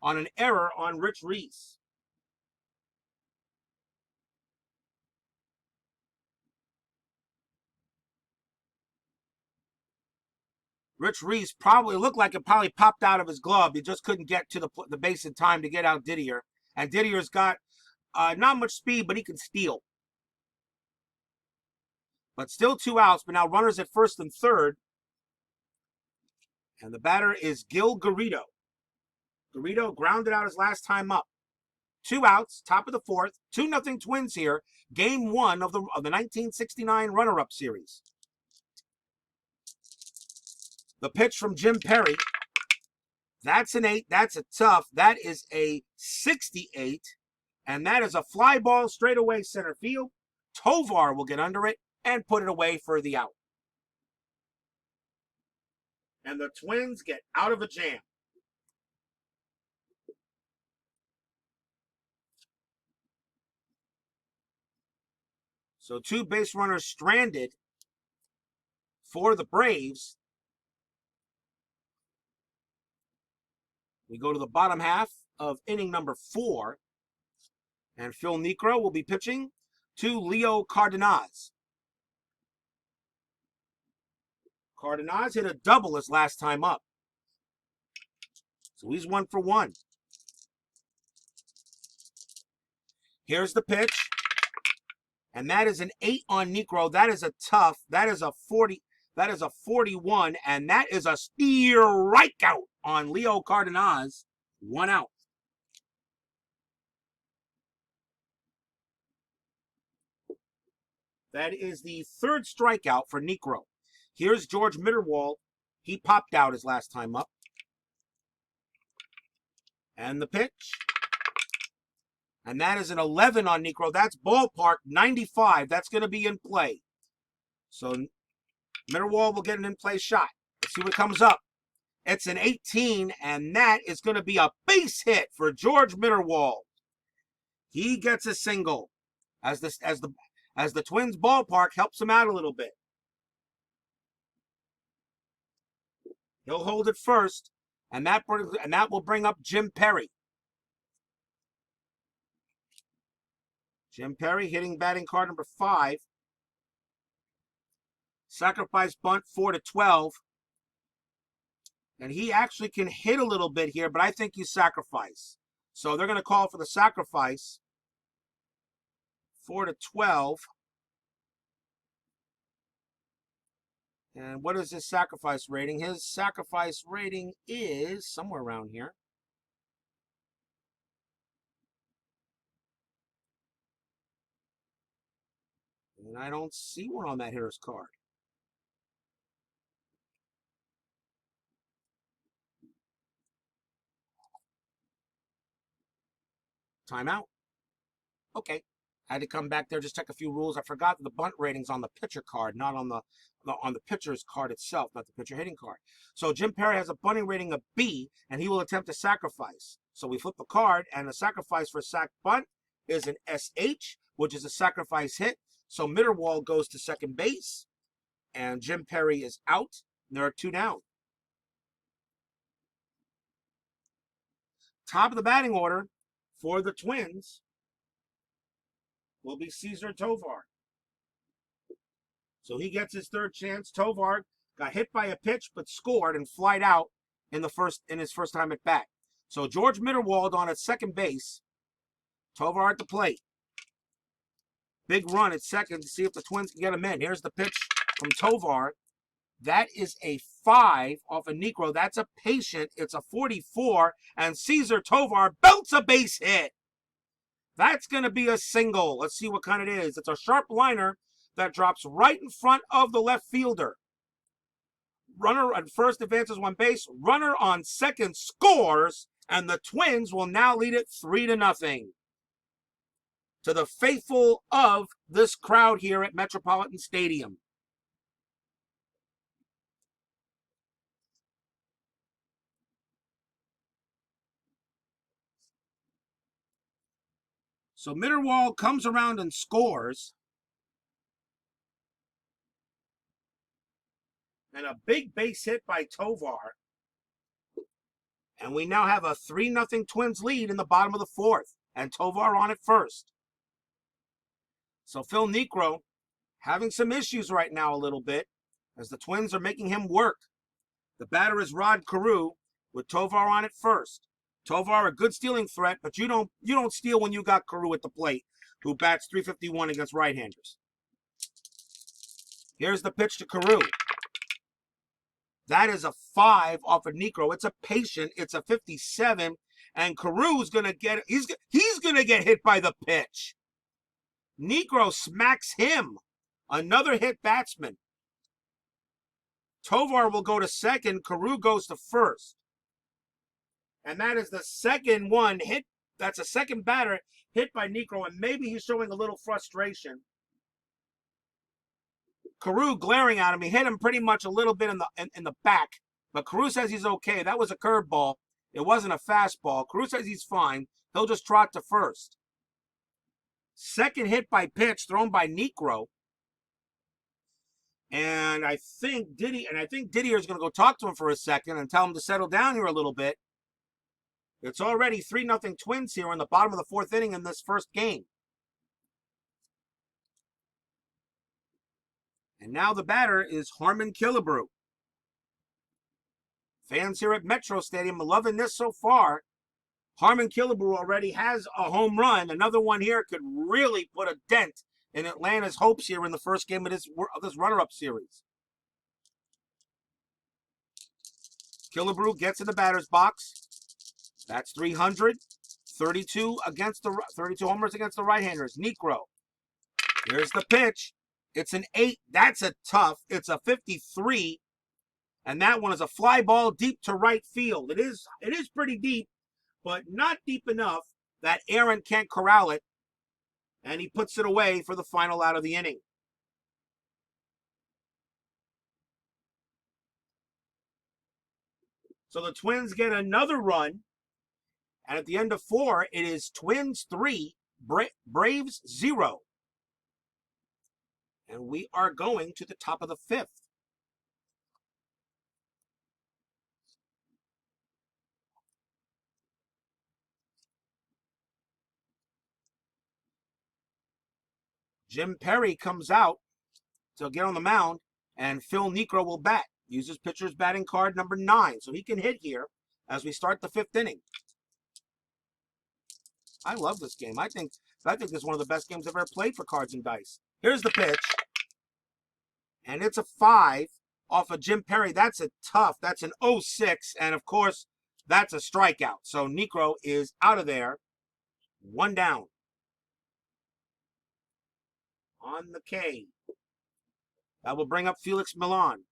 on an error on Rich Reese. Rich Reese probably looked like it probably popped out of his glove. He just couldn't get to the base in time to get out Didier. And Didier's got not much speed, but he can steal. But still 2 outs, but now runners at first and third. And the batter is Gil Garrido. Garrido grounded out his last time up. 2 outs, top of the 4th. 2-0 Twins here. Game 1 of the 1969 runner-up series. The pitch from Jim Perry. That's an 8. That's a tough. That is a 68. And that is a fly ball straight away center field. Tovar will get under it and put it away for the out. And the Twins get out of a jam. So 2 base runners stranded for the Braves. We go to the bottom half of inning number 4. And Phil Niekro will be pitching to Leo Cardenas. Cardenas hit a double his last time up. So he's 1 for 1. Here's the pitch. And that is an 8 on Niekro. That is a tough. That is a 40. That is a 41. And that is a strikeout on Leo Cardenas. 1 out. That is the 3rd strikeout for Niekro. Here's George Mitterwald. He popped out his last time up. And the pitch. And that is an 11 on Niekro. That's ballpark 95. That's going to be in play. So Mitterwald will get an in-play shot. Let's see what comes up. It's an 18, and that is going to be a base hit for George Mitterwald. He gets a single as the Twins ballpark helps him out a little bit. He'll hold it first, and that will bring up Jim Perry. Jim Perry hitting batting card number 5. Sacrifice bunt 4-12. And he actually can hit a little bit here, but I think you sacrifice. So they're going to call for the sacrifice. 4-12. And what is his sacrifice rating? His sacrifice rating is somewhere around here. And I don't see one on that hitter's card. Timeout. Okay. I had to come back there, just check a few rules. I forgot that the bunt rating's on the pitcher card, not on the pitcher's card itself, not the pitcher hitting card. So Jim Perry has a bunting rating of B, and he will attempt a sacrifice. So we flip the card, and the sacrifice for sac bunt is an SH, which is a sacrifice hit. So Mitterwald goes to second base, and Jim Perry is out. There are 2 down. Top of the batting order for the Twins will be Cesar Tovar. So he gets his 3rd chance. Tovar got hit by a pitch but scored and flied out in his first time at bat. So George Mitterwald on at second base. Tovar at the plate. Big run at second to see if the Twins can get him in. Here's the pitch from Tovar. That is a 5 off of Niekro. That's a patient. It's a 44. And Cesar Tovar belts a base hit. That's going to be a single. Let's see what kind it is. It's a sharp liner that drops right in front of the left fielder. Runner at first advances 1 base. Runner on second scores. And the Twins will now lead it 3-0. To the faithful of this crowd here at Metropolitan Stadium. So Mitterwald comes around and scores. And a big base hit by Tovar. And we now have a 3-0 Twins lead in the bottom of the 4th. And Tovar on it first. So Phil Niekro having some issues right now a little bit as the Twins are making him work. The batter is Rod Carew with Tovar on it first. Tovar, a good stealing threat, but you don't steal when you got Carew at the plate, who bats .351 against right-handers. Here's the pitch to Carew. That is a 5 off of Niekro. It's a patient. It's a 57, and Carew's gonna get he's gonna get hit by the pitch. Niekro smacks him. Another hit batsman. Tovar will go to second. Carew goes to first. And that is the second one hit. That's a second batter hit by Niekro, and maybe he's showing a little frustration. Carew glaring at him. He hit him pretty much a little bit in the back, but Carew says he's okay. That was a curveball. It wasn't a fastball. Carew says he's fine. He'll just trot to first. Second hit by pitch thrown by Niekro. And I think Didier is going to go talk to him for a second and tell him to settle down here a little bit. It's already 3-0 Twins here in the bottom of the fourth inning in this first game. And now the batter is Harmon Killebrew. Fans here at Metro Stadium are loving this so far. Harmon Killebrew already has a home run. Another one here could really put a dent in Atlanta's hopes here in the first game of this runner-up series. Killebrew gets in the batter's box. That's 300. 32 homers against the right-handers. Niekro. Here's the pitch. It's an 8. That's a tough. It's a 53. And that one is a fly ball deep to right field. It is pretty deep, but not deep enough that Aaron can't corral it. And he puts it away for the final out of the inning. So the Twins get another run. And at the end of 4, it is Twins 3, Braves 0. And we are going to the top of the 5th. Jim Perry comes out to get on the mound, and Phil Niekro will bat. Uses pitcher's batting card number 9, so he can hit here as we start the 5th inning. I love this game. I think this is one of the best games I've ever played for Cards and Dice. Here's the pitch. And it's a 5 off of Jim Perry. That's a tough. That's an 0-6. And, of course, that's a strikeout. So Niekro is out of there. 1 down. On the K. That will bring up Felix Millan.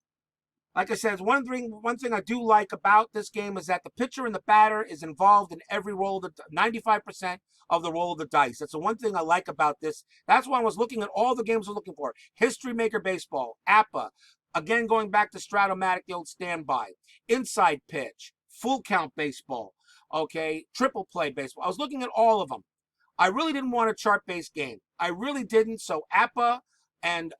Like I said, one thing I do like about this game is that the pitcher and the batter is involved in every roll, 95% of the roll of the dice. That's the one thing I like about this. That's why I was looking at all the games I was looking for. History Maker Baseball, APA, again going back to Stratomatic, the old standby, Inside Pitch, Full Count Baseball, okay, Triple Play Baseball. I was looking at all of them. I really didn't want a chart-based game. I really didn't. So APA and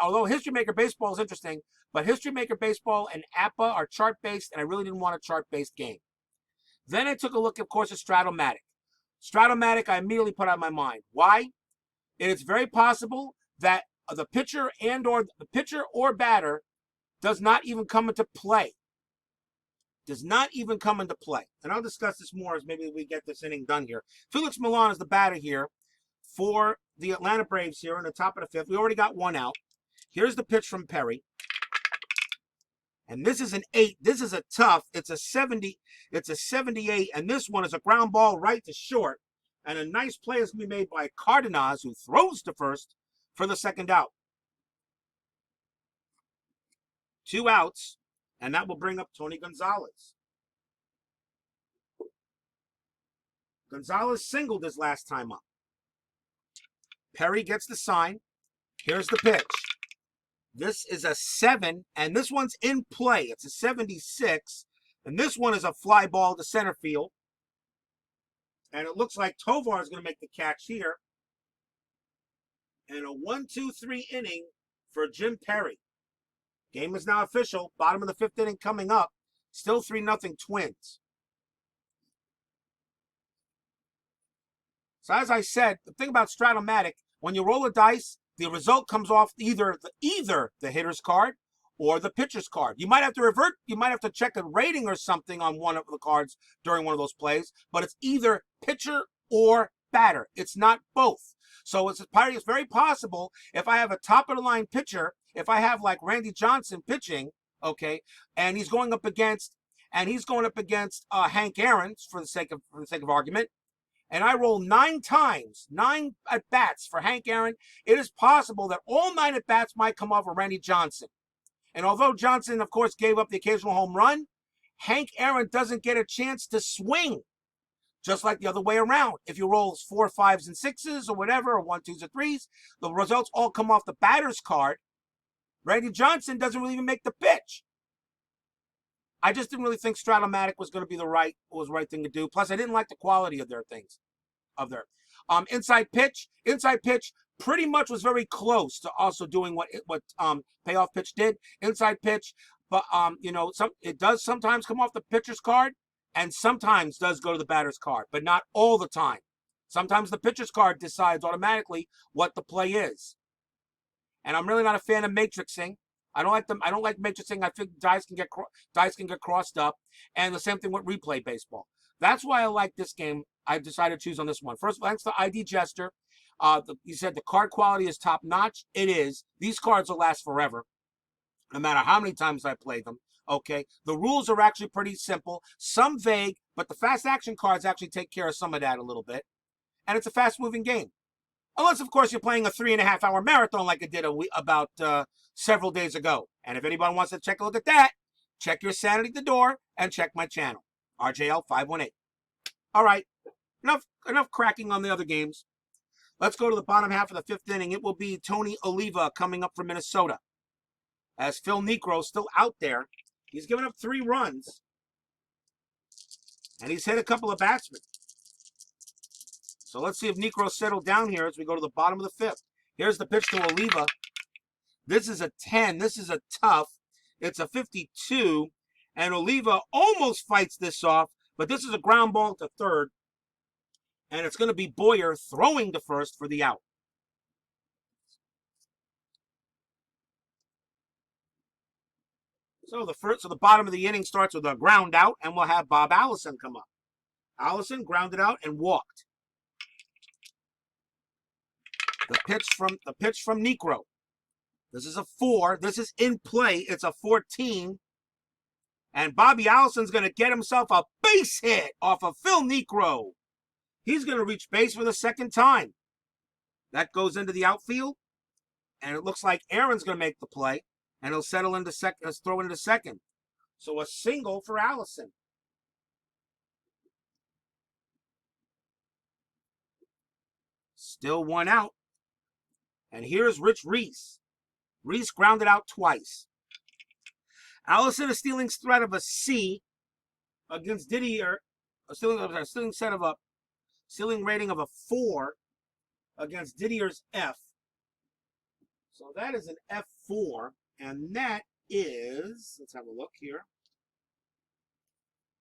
although History Maker Baseball is interesting, but History Maker Baseball and APA are chart-based, and I really didn't want a chart-based game. Then I took a look, of course, at Stratomatic. Stratomatic, I immediately put out of my mind. Why? It is very possible that the pitcher or batter does not even come into play. Does not even come into play. And I'll discuss this more as maybe we get this inning done here. Felix Millan is the batter here for the Atlanta Braves here in the top of the 5th. We already got 1 out. Here's the pitch from Perry. And this is an 8. This is a tough. It's a 70. It's a 78. And this one is a ground ball right to short. And a nice play is going to be made by Cardenas, who throws to first for the 2nd out. 2 outs. And that will bring up Tony Gonzalez. Gonzalez singled his last time up. Perry gets the sign. Here's the pitch. This is a 7, and this one's in play. It's a 76, and this one is a fly ball to center field. And it looks like Tovar is going to make the catch here. And a 1-2-3 inning for Jim Perry. Game is now official. Bottom of the 5th inning coming up. Still 3-0 Twins. So as I said, the thing about Stratomatic, when you roll a dice, the result comes off either the hitter's card or the pitcher's card. You might have to revert. You might have to check a rating or something on one of the cards during one of those plays. But it's either pitcher or batter. It's not both. So it's very possible if I have a top-of-the-line pitcher, if I have like Randy Johnson pitching, okay, and he's going up against Hank Aaron for the sake of argument, and I roll 9 times, 9 at-bats for Hank Aaron, it is possible that all 9 at-bats might come off of Randy Johnson. And although Johnson, of course, gave up the occasional home run, Hank Aaron doesn't get a chance to swing, just like the other way around. If you roll 4, 5s, and 6s or whatever, or 1, 2s, or 3s, the results all come off the batter's card. Randy Johnson doesn't really even make the pitch. I just didn't really think Stratomatic was going to be the right thing to do. Plus, I didn't like the quality of their things. Inside pitch pretty much was very close to also doing what Payoff Pitch did. Inside pitch, but it does sometimes come off the pitcher's card, and sometimes does go to the batter's card, but not all the time. Sometimes the pitcher's card decides automatically what the play is. And I'm really not a fan of matrixing. I don't like matrixing. I think dice can get crossed up, and the same thing with replay baseball. That's why I like this game. I decided to choose on this one. First, thanks to ID Jester. You said the card quality is top notch. It is. These cards will last forever, no matter how many times I play them. Okay. The rules are actually pretty simple. Some vague, but the fast action cards actually take care of some of that a little bit. And it's a fast moving game. Unless, of course, you're playing a 3.5-hour marathon like I did about several days ago. And if anybody wants to check a look at that, check your sanity at the door and check my channel, RJL 518. All right, enough cracking on the other games. Let's go to the bottom half of the fifth inning. It will be Tony Oliva coming up from Minnesota. As Phil Niekro still out there. He's given up 3 runs. And he's hit a couple of batsmen. So let's see if Niekro settled down here as we go to the bottom of the fifth. Here's the pitch to Oliva. This is a 10. This is a tough. It's a 52. And Oliva almost fights this off, but this is a ground ball to third. And it's going to be Boyer throwing to first for the out. So the bottom of the inning starts with a ground out, and we'll have Bob Allison come up. Allison grounded out and walked. The pitch from Niekro. This is a 4. This is in play. It's a 14. And Bobby Allison's going to get himself a base hit off of Phil Niekro. He's going to reach base for the second time. That goes into the outfield. And it looks like Aaron's going to make the play. And he'll settle into second, throw into second. So a single for Allison. Still 1 out. And here's Rich Reese. Reese grounded out twice. Allison is stealing threat of a C against Didier. Stealing rating of a 4 against Didier's F. So that is an F4. And that is, let's have a look here.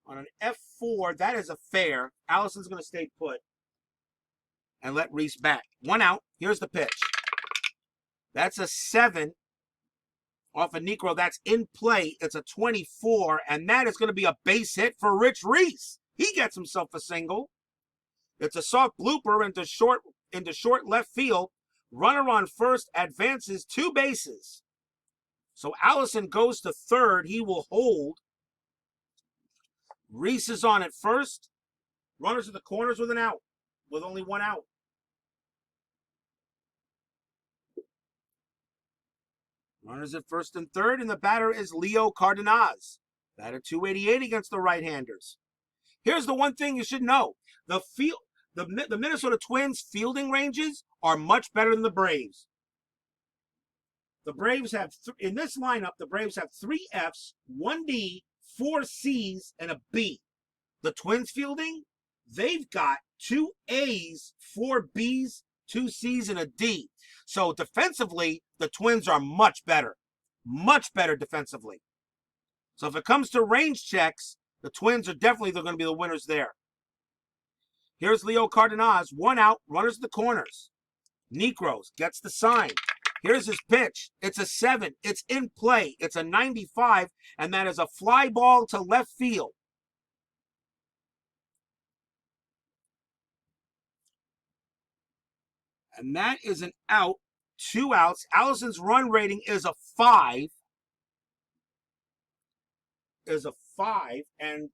On an F4, that is a fair. Allison's going to stay put and let Reese bat. 1 out. Here's the pitch. That's a 7 off of Niekro. That's in play. It's a 24, and that is going to be a base hit for Rich Reese. He gets himself a single. It's a soft blooper into short left field. Runner on first advances 2 bases. So Allison goes to third. He will hold. Reese is on at first. Runners at the corners with an out, with only 1 out. Runners at first and third, and the batter is Leo Cardenas. Batter 288 against the right-handers. Here's the one thing you should know. The Minnesota Twins fielding ranges are much better than the Braves. The Braves have, in this lineup, the Braves have 3 Fs, 1 D, 4 Cs, and a B. The Twins fielding, they've got 2 As, 4 Bs, 2 Cs, and a D. So defensively, the Twins are much better defensively. So if it comes to range checks, the Twins are definitely going to be the winners there. Here's Leo Cardenas, 1 out, runners at the corners. Niekro gets the sign. Here's his pitch. It's a 7. It's in play. It's a 95, and that is a fly ball to left field. And that is an out. 2 outs. Allison's run rating is a 5. And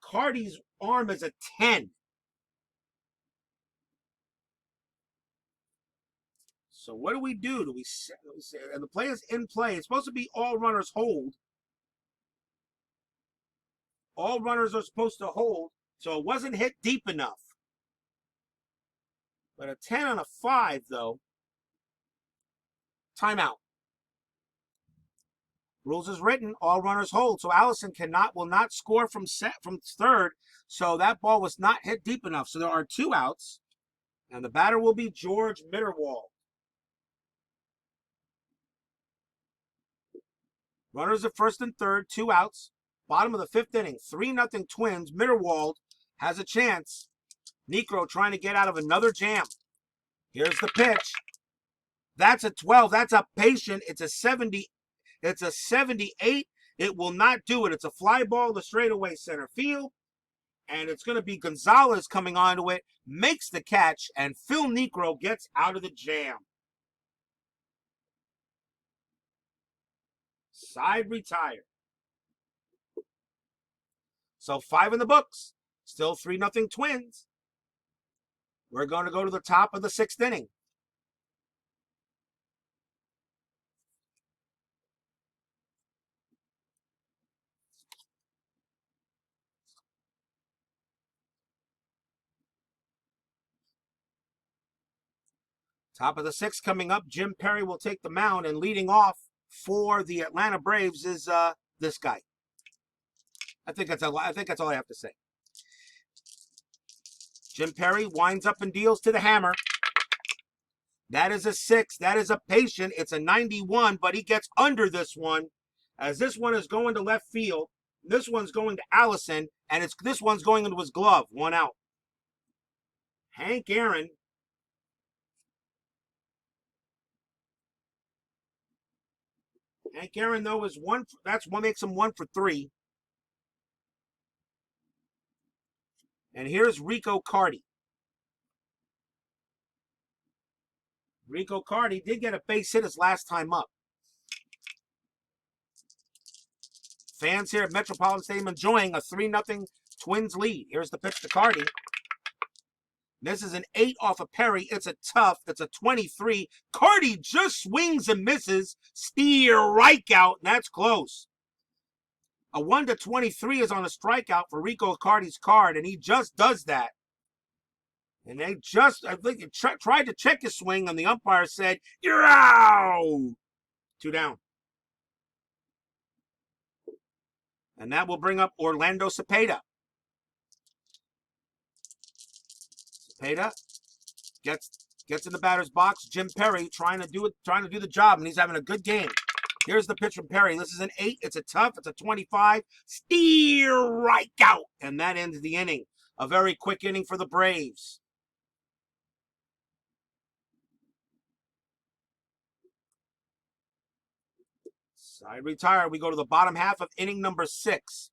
Cardi's arm is a 10. So what do we do? Do we say, and the play is in play. It's supposed to be all runners hold. All runners are supposed to hold, so it wasn't hit deep enough. But a 10 on a 5, though. Timeout. Rules is written, all runners hold. So Allison will not score from third. So that ball was not hit deep enough. So there are 2 outs. And the batter will be George Mitterwald. Runners at first and third, 2 outs. Bottom of the 5th inning, 3-0 Twins. Mitterwald has a chance. Niekro trying to get out of another jam. Here's the pitch. That's a 12. That's a patient. It's a 70. It's a 78. It will not do it. It's a fly ball to straightaway center field. And it's going to be Gonzalez coming onto it, makes the catch, and Phil Niekro gets out of the jam. Side retire. So 5 in the books. Still 3-0 Twins. We're going to go to the top of the 6th inning. Top of the 6th coming up. Jim Perry will take the mound, and leading off for the Atlanta Braves is this guy. I think that's all I have to say. Jim Perry winds up and deals to the hammer. That is a 6. That is a patient. It's a 91, but he gets under this one, as this one is going to left field. This one's going to Allison, and this one's going into his glove. 1 out. Hank Aaron. Hank Aaron, though, is that's what makes him 1 for 3. And here's Rico Carty. Rico Carty did get a base hit his last time up. Fans here at Metropolitan Stadium enjoying a 3-0 Twins lead. Here's the pitch to Carty. This is an 8 off of Perry. It's a tough. It's a 23. Carty just swings and misses. Strikeout, and that's close. A 1-23 is on a strikeout for Rico Carty's card, and he just does that. And I think he tried to check his swing, and the umpire said, "You're out." 2 down. And that will bring up Orlando Cepeda. Cepeda gets in the batter's box. Jim Perry trying to do the job, and he's having a good game. Here's the pitch from Perry. This is an 8. It's a tough. It's a 25. Strikeout. And that ends the inning. A very quick inning for the Braves. Side retire. We go to the bottom half of inning number 6.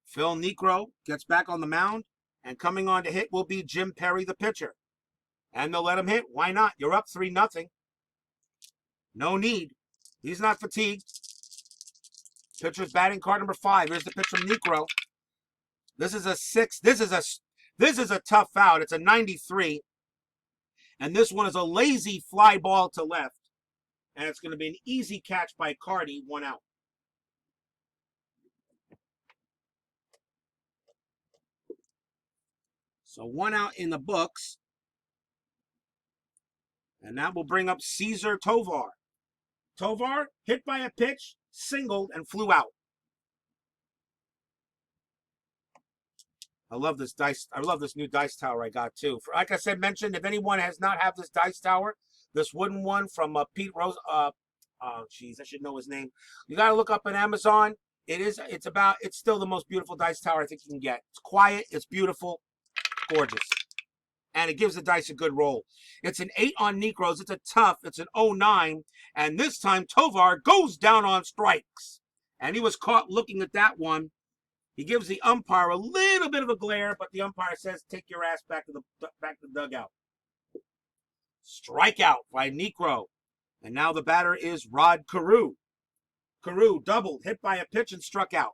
Phil Niekro gets back on the mound, and coming on to hit will be Jim Perry, the pitcher. And they'll let him hit. Why not? You're up 3-0. No need. He's not fatigued. Pitcher's batting card number 5. Here's the pitch from Niekro. This is a 6. This is a tough out. It's a 93. And this one is a lazy fly ball to left. And it's going to be an easy catch by Carty. 1 out. So 1 out in the books. And that will bring up Cesar Tovar. Tovar hit by a pitch, singled, and flew out. I love this dice. I love this new dice tower I got too. Like I said, mentioned, if anyone has not have this dice tower, this wooden one from Pete Rose. Oh, geez, I should know his name. You got to look up on Amazon. It's still the most beautiful dice tower I think you can get. It's quiet. It's beautiful. Gorgeous. And it gives the dice a good roll. It's an 8 on Niekro's. It's a tough. It's an 09. And this time, Tovar goes down on strikes. And he was caught looking at that one. He gives the umpire a little bit of a glare, but the umpire says, "Take your ass back to the dugout." Strikeout by Niekro. And now the batter is Rod Carew. Carew doubled, hit by a pitch, and struck out.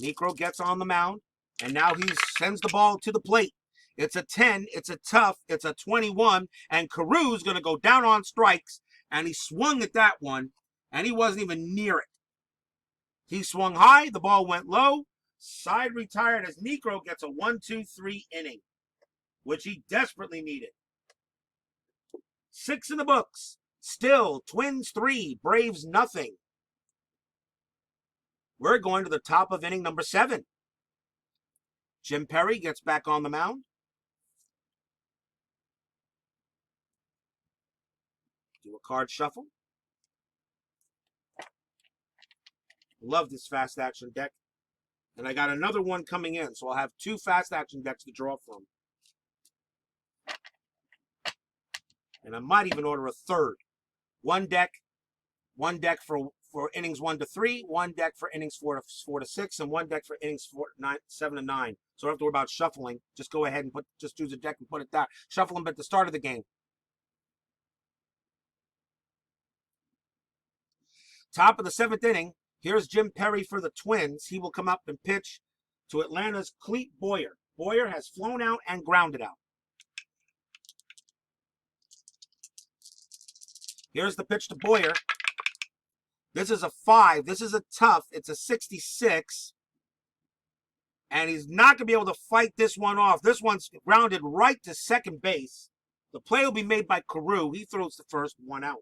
Niekro gets on the mound, and now he sends the ball to the plate. It's a 10, it's a tough, it's a 21, and Carew's going to go down on strikes, and he swung at that one, and he wasn't even near it. He swung high, the ball went low, side retired as Niekro gets a 1-2-3 inning, which he desperately needed. 6 in the books. Still, Twins 3, Braves nothing. We're going to the top of inning number 7. Jim Perry gets back on the mound. Do a card shuffle. Love this fast action deck. And I got another one coming in, so I'll have 2 fast action decks to draw from. And I might even order a third. One deck for innings 1 to 3, one deck for innings 4 to 6, and one deck for innings 7 to 9. So I don't have to worry about shuffling. Just go ahead and just choose a deck and put it down. Shuffle them at the start of the game. Top of the 7th inning. Here's Jim Perry for the Twins. He will come up and pitch to Atlanta's Clete Boyer. Boyer has flown out and grounded out. Here's the pitch to Boyer. This is a 5. This is a tough. It's a 66. And he's not going to be able to fight this one off. This one's grounded right to second base. The play will be made by Carew. He throws the first, 1 out.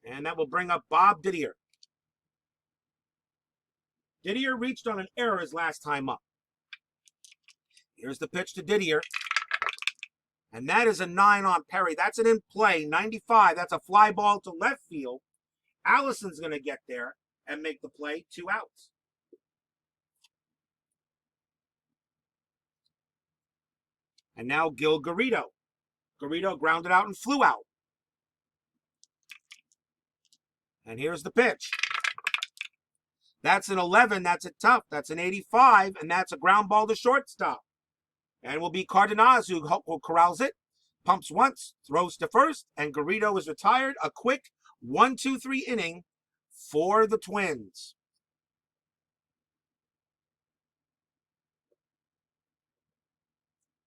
And that will bring up Bob Didier. Didier reached on an error his last time up. Here's the pitch to Didier. And that is a 9 on Perry. That's an in play, 95. That's a fly ball to left field. Allison's going to get there and make the play, 2 outs. And now Gil Garrido. Garrido grounded out and flew out. And here's the pitch. That's an 11. That's a tough. That's an 85. And that's a ground ball to shortstop. And will be Cardenas who corrals it. Pumps once, throws to first, and Garrido is retired. A quick 1-2-3 inning for the Twins.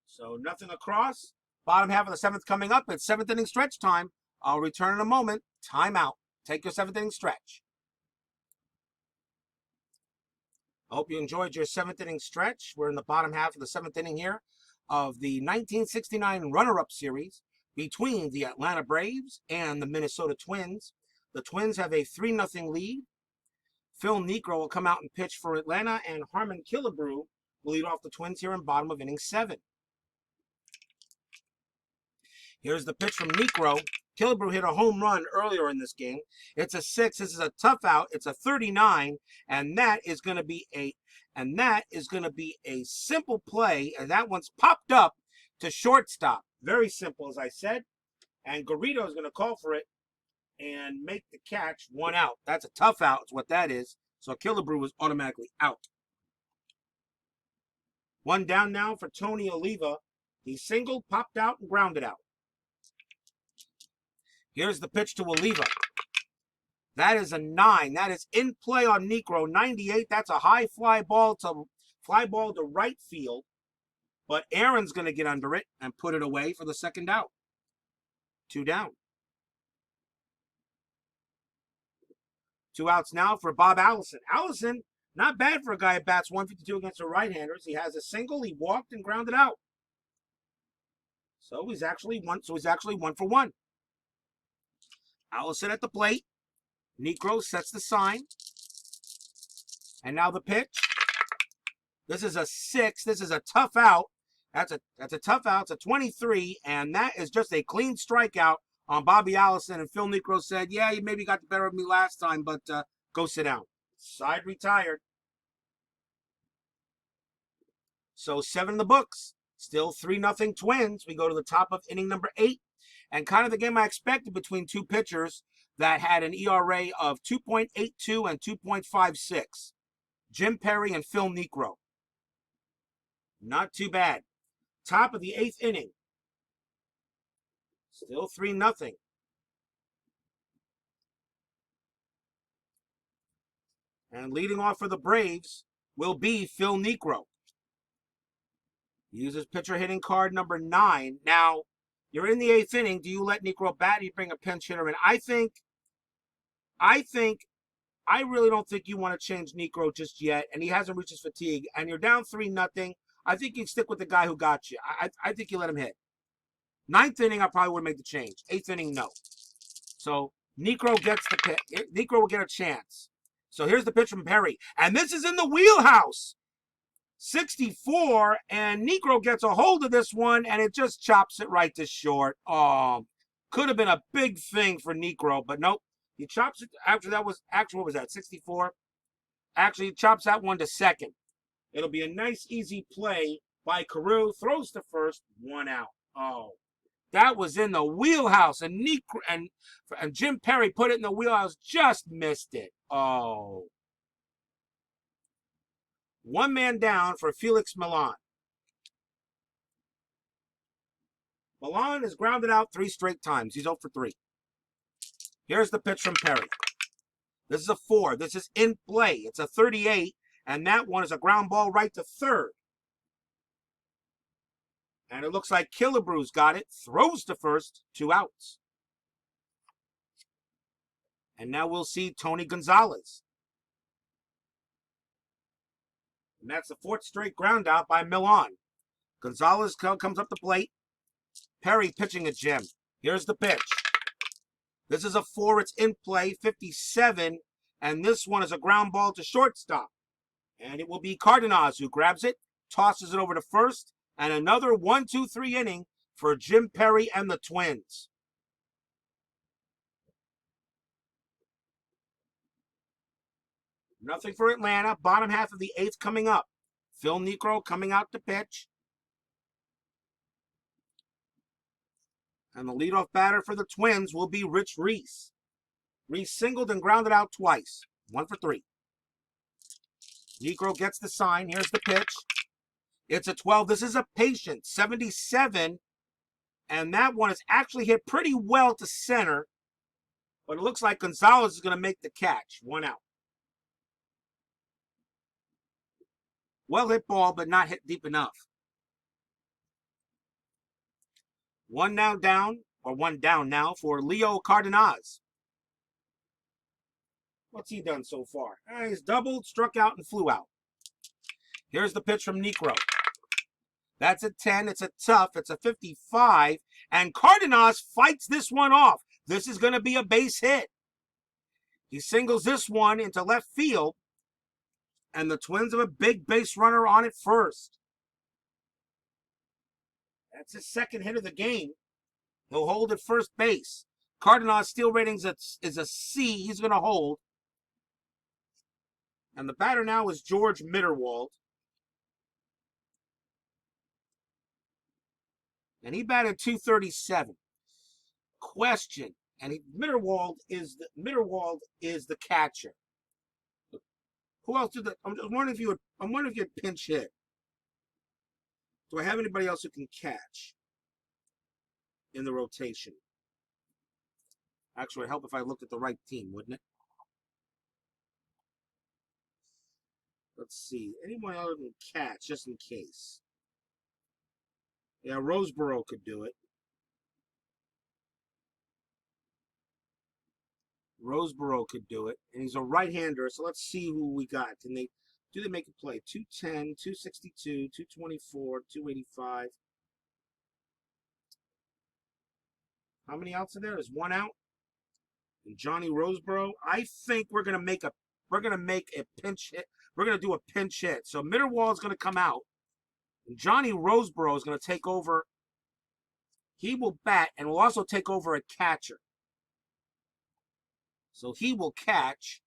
So nothing across. Bottom half of the 7th coming up. It's 7th inning stretch time. I'll return in a moment. Timeout. Take your 7th inning stretch. I hope you enjoyed your 7th inning stretch. We're in the bottom half of the 7th inning here of the 1969 runner-up series between the Atlanta Braves and the Minnesota Twins. The Twins have a 3-0 lead. Phil Niekro will come out and pitch for Atlanta, and Harmon Killebrew will lead off the Twins here in bottom of inning 7. Here's the pitch from Niekro. Killebrew hit a home run earlier in this game. It's a 6. This is a tough out. It's a 39, and that is going to be a simple play, and that one's popped up to shortstop. Very simple, as I said. And Garrido is going to call for it and make the catch, 1 out. That's a tough out, is what that is. So Killebrew was automatically out. 1 down now for Tony Oliva. He singled, popped out, and grounded out. Here's the pitch to Oliva. That is a 9. That is in play on Niekro. 98. That's a high fly ball to right field. But Aaron's going to get under it and put it away for the 2nd out. 2 down. 2 outs now for Bob Allison. Allison, not bad for a guy who bats 152 against the right-handers. He has a single. He walked and grounded out. So he's actually 1 for 1. Allison at the plate. Niekro sets the sign. And now the pitch. This is a 6. This is a tough out. That's a tough out. It's a 23, and that is just a clean strikeout on Bobby Allison. And Phil Niekro said, yeah, you maybe got the better of me last time, but go sit down. Side retired. So 7 in the books. Still 3-0 Twins. We go to the top of inning number 8. And kind of the game I expected between 2 pitchers that had an ERA of 2.82 and 2.56. Jim Perry and Phil Niekro. Not too bad. Top of the 8th inning. Still 3-0. And leading off for the Braves will be Phil Niekro. He uses pitcher hitting card number 9. Now, you're in the 8th inning. Do you let Niekro bat? Do you bring a pinch hitter in? I really don't think you want to change Niekro just yet, and he hasn't reached his fatigue, and you're down 3-0. I think you stick with the guy who got you. I think you let him hit. Ninth inning, I probably would make the change. Eighth inning, no. So Niekro gets the pitch. Niekro will get a chance. So here's the pitch from Perry. And this is in the wheelhouse. 64, and Niekro gets a hold of this one, and it just chops it right to short. Could have been a big thing for Niekro, but nope. He chops it. What was that, 64? Actually, he chops that one to second. It'll be a nice, easy play by Carew. Throws to first, 1 out. Oh, that was in the wheelhouse, and Niekro and Jim Perry put it in the wheelhouse, just missed it. Oh. 1 man down for Felix Milan. Milan has grounded out 3 straight times. He's 0 for 3. Here's the pitch from Perry. This is a 4. This is in play. It's a 38, and that one is a ground ball right to third. And it looks like Killebrew's got it. Throws to first, 2 outs. And now we'll see Tony Gonzalez. And that's the 4th straight ground out by Milan. Gonzalez comes up the plate. Perry pitching at Jim. Here's the pitch. This is a 4. It's in play, 57. And this one is a ground ball to shortstop. And it will be Cardenas who grabs it, tosses it over to first. And another 1-2-3 inning for Jim Perry and the Twins. Nothing for Atlanta. Bottom half of the 8th coming up. Phil Niekro coming out to pitch. And the leadoff batter for the Twins will be Rich Reese. Reese singled and grounded out twice. 1 for 3. Niekro gets the sign. Here's the pitch. It's a 12. This is a patient. 77. And that one is actually hit pretty well to center. But it looks like Gonzalez is going to make the catch. 1 out. Well hit ball, but not hit deep enough. 1 down now for Leo Cardenas. What's he done so far? He's doubled, struck out, and flew out. Here's the pitch from Niekro. That's a 10. It's a tough. It's a 55. And Cardenas fights this one off. This is going to be a base hit. He singles this one into left field. And the Twins have a big base runner on at first. That's his 2nd hit of the game. He'll hold at first base. Cardenas' steal ratings is a C. He's going to hold. And the batter now is George Mitterwald. And he batted .237. Question. And Mitterwald is the catcher. Who else did that? I'm wondering if you had pinch hit. Do I have anybody else who can catch in the rotation? Actually, it'd help if I looked at the right team, wouldn't it? Let's see. Anyone other than catch, just in case. Yeah, Roseboro could do it. Roseboro could do it. And he's a right-hander, so let's see who we got. Do they make a play? 210, 262, 224, 285. How many outs are there? There's 1 out. And Johnny Roseboro. I think we're gonna make a pinch hit. We're gonna do a pinch hit. So Mitterwald is gonna come out. And Johnny Roseboro is gonna take over. He will bat and will also take over a catcher. So he will catch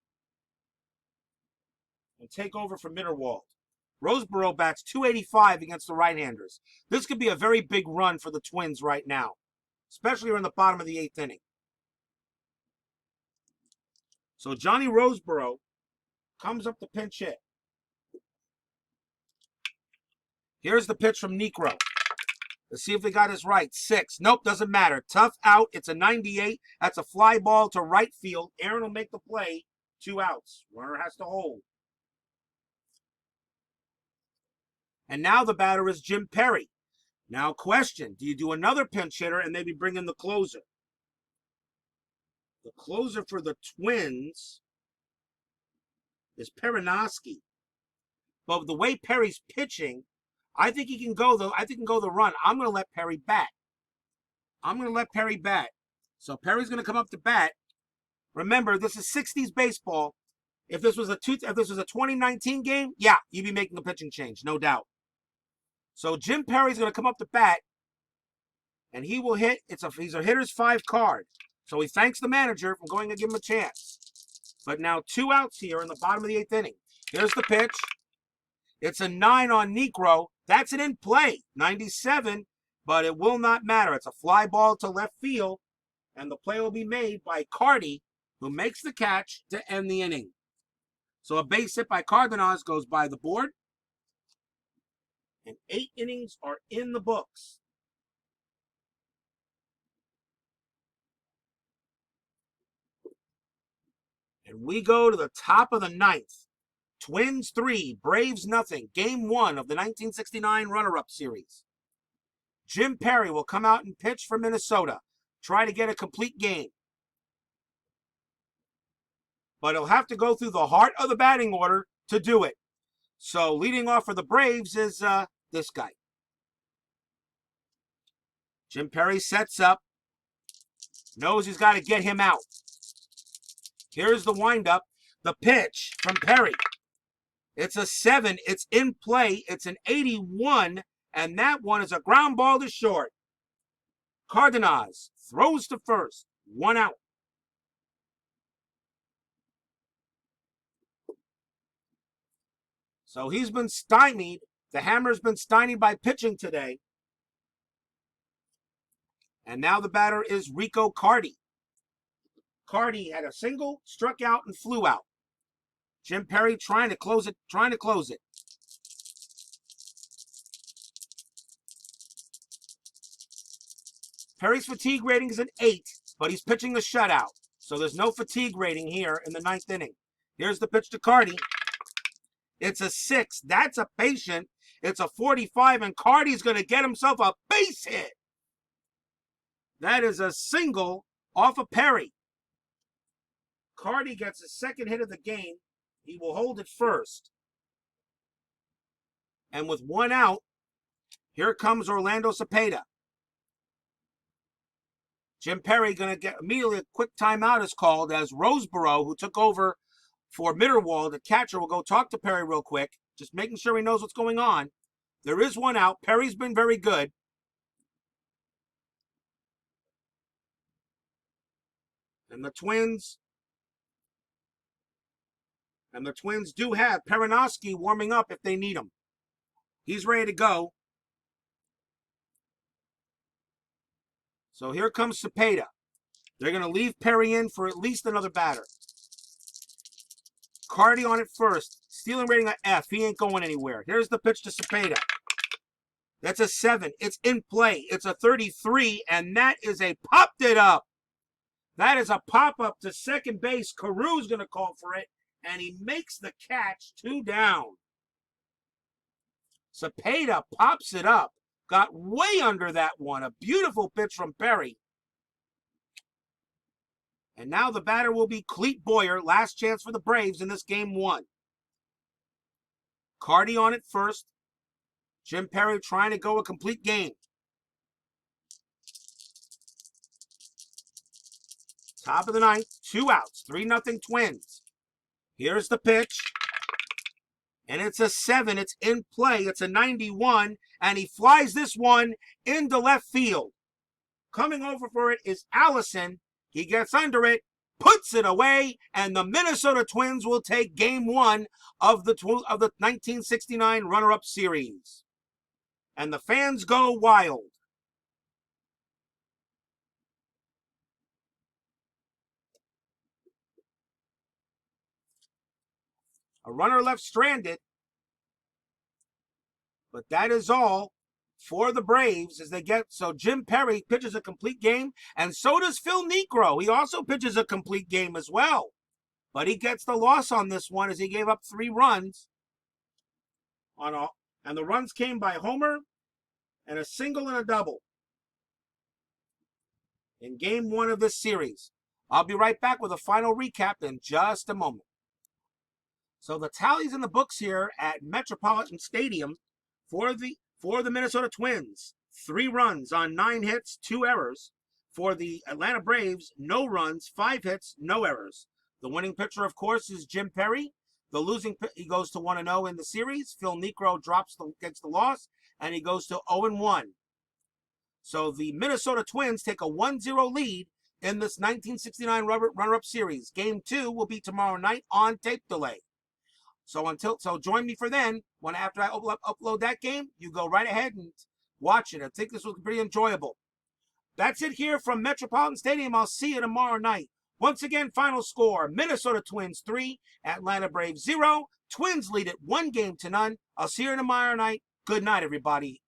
and take over for Mitterwald. Roseboro bats .285 against the right-handers. This could be a very big run for the Twins right now, especially in the bottom of the 8th inning. So Johnny Roseboro comes up to pinch hit. Here's the pitch from Niekro. Let's see if we got this right. 6. Nope, doesn't matter. Tough out. It's a 98. That's a fly ball to right field. Aaron will make the play. 2 outs. Runner has to hold. And now the batter is Jim Perry. Now question, do you do another pinch hitter and maybe bring in the closer? The closer for the Twins is Perinoski. But the way Perry's pitching, I think he can go the run. I'm going to let Perry bat. I'm going to let Perry bat. So Perry's going to come up to bat. Remember, this is 60s baseball. If this was a 2019 game, yeah, you'd be making a pitching change, no doubt. So Jim Perry's going to come up to bat, and he will hit. He's a hitter's 5 card. So he thanks the manager for going to give him a chance. But now 2 outs here in the bottom of the 8th inning. Here's the pitch. It's a 9 on Niekro. That's an in play, 97, but it will not matter. It's a fly ball to left field, and the play will be made by Cardi, who makes the catch to end the inning. So a base hit by Cardenas goes by the board, and 8 innings are in the books. And we go to the top of the 9th. Twins 3, Braves nothing. Game 1 of the 1969 runner-up series. Jim Perry will come out and pitch for Minnesota. Try to get a complete game. But he'll have to go through the heart of the batting order to do it. So leading off for the Braves is this guy. Jim Perry sets up. Knows he's got to get him out. Here's the windup. The pitch from Perry. It's a 7. It's in play. It's an 81. And that one is a ground ball to short. Cardenas throws to first. 1 out. So he's been stymied. The Hammer's been stymied by pitching today. And now the batter is Rico Cardi. Cardi had a single, struck out, and flew out. Jim Perry trying to close it. Perry's fatigue rating is an 8, but he's pitching a shutout. So there's no fatigue rating here in the 9th inning. Here's the pitch to Cardi. It's a 6. That's a patient. It's a 45, and Cardi's going to get himself a base hit. That is a single off of Perry. Cardi gets his 2nd hit of the game. He will hold it first. And with 1 out, here comes Orlando Cepeda. Jim Perry going to get immediately a quick timeout is called as Roseborough, who took over for Mitterwald, the catcher, will go talk to Perry real quick, just making sure he knows what's going on. There is 1 out. Perry's been very good. And the Twins do have Perinoski warming up if they need him. He's ready to go. So here comes Cepeda. They're going to leave Perry in for at least another batter. Cardi on it first. Stealing rating of F. He ain't going anywhere. Here's the pitch to Cepeda. That's a 7. It's in play. It's a 33, and that is a popped it up. That is a pop-up to second base. Caru's going to call for it, and he makes the catch. 2 down. Cepeda pops it up. Got way under that one. A beautiful pitch from Perry. And now the batter will be Clete Boyer. Last chance for the Braves in this game 1. Cardi on it first. Jim Perry trying to go a complete game. Top of the 9th, 2 outs, 3-0 Twins. Here's the pitch. And it's a 7. It's in play. It's a 91. And he flies this one into left field. Coming over for it is Allison. He gets under it, puts it away, and the Minnesota Twins will take game 1 of the 1969 runner-up series. And the fans go wild. A runner left stranded. But that is all for the Braves as they get. So Jim Perry pitches a complete game, and so does Phil Niekro. He also pitches a complete game as well. But he gets the loss on this one as he gave up 3 runs. And the runs came by homer and a single and a double in game 1 of this series. I'll be right back with a final recap in just a moment. So the tallies in the books here at Metropolitan Stadium for the Minnesota Twins. 3 runs on 9 hits, 2 errors. For the Atlanta Braves, no runs, 5 hits, no errors. The winning pitcher, of course, is Jim Perry. The losing, he goes to 1-0 in the series. Phil Niekro gets the loss, and he goes to 0-1. So the Minnesota Twins take a 1-0 lead in this 1969 runner-up series. Game 2 will be tomorrow night on tape delay. So join me for then. After I upload that game, you go right ahead and watch it. I think this was pretty enjoyable. That's it here from Metropolitan Stadium. I'll see you tomorrow night. Once again, final score, Minnesota Twins 3, Atlanta Braves 0. Twins lead it 1-0. I'll see you tomorrow night. Good night, everybody.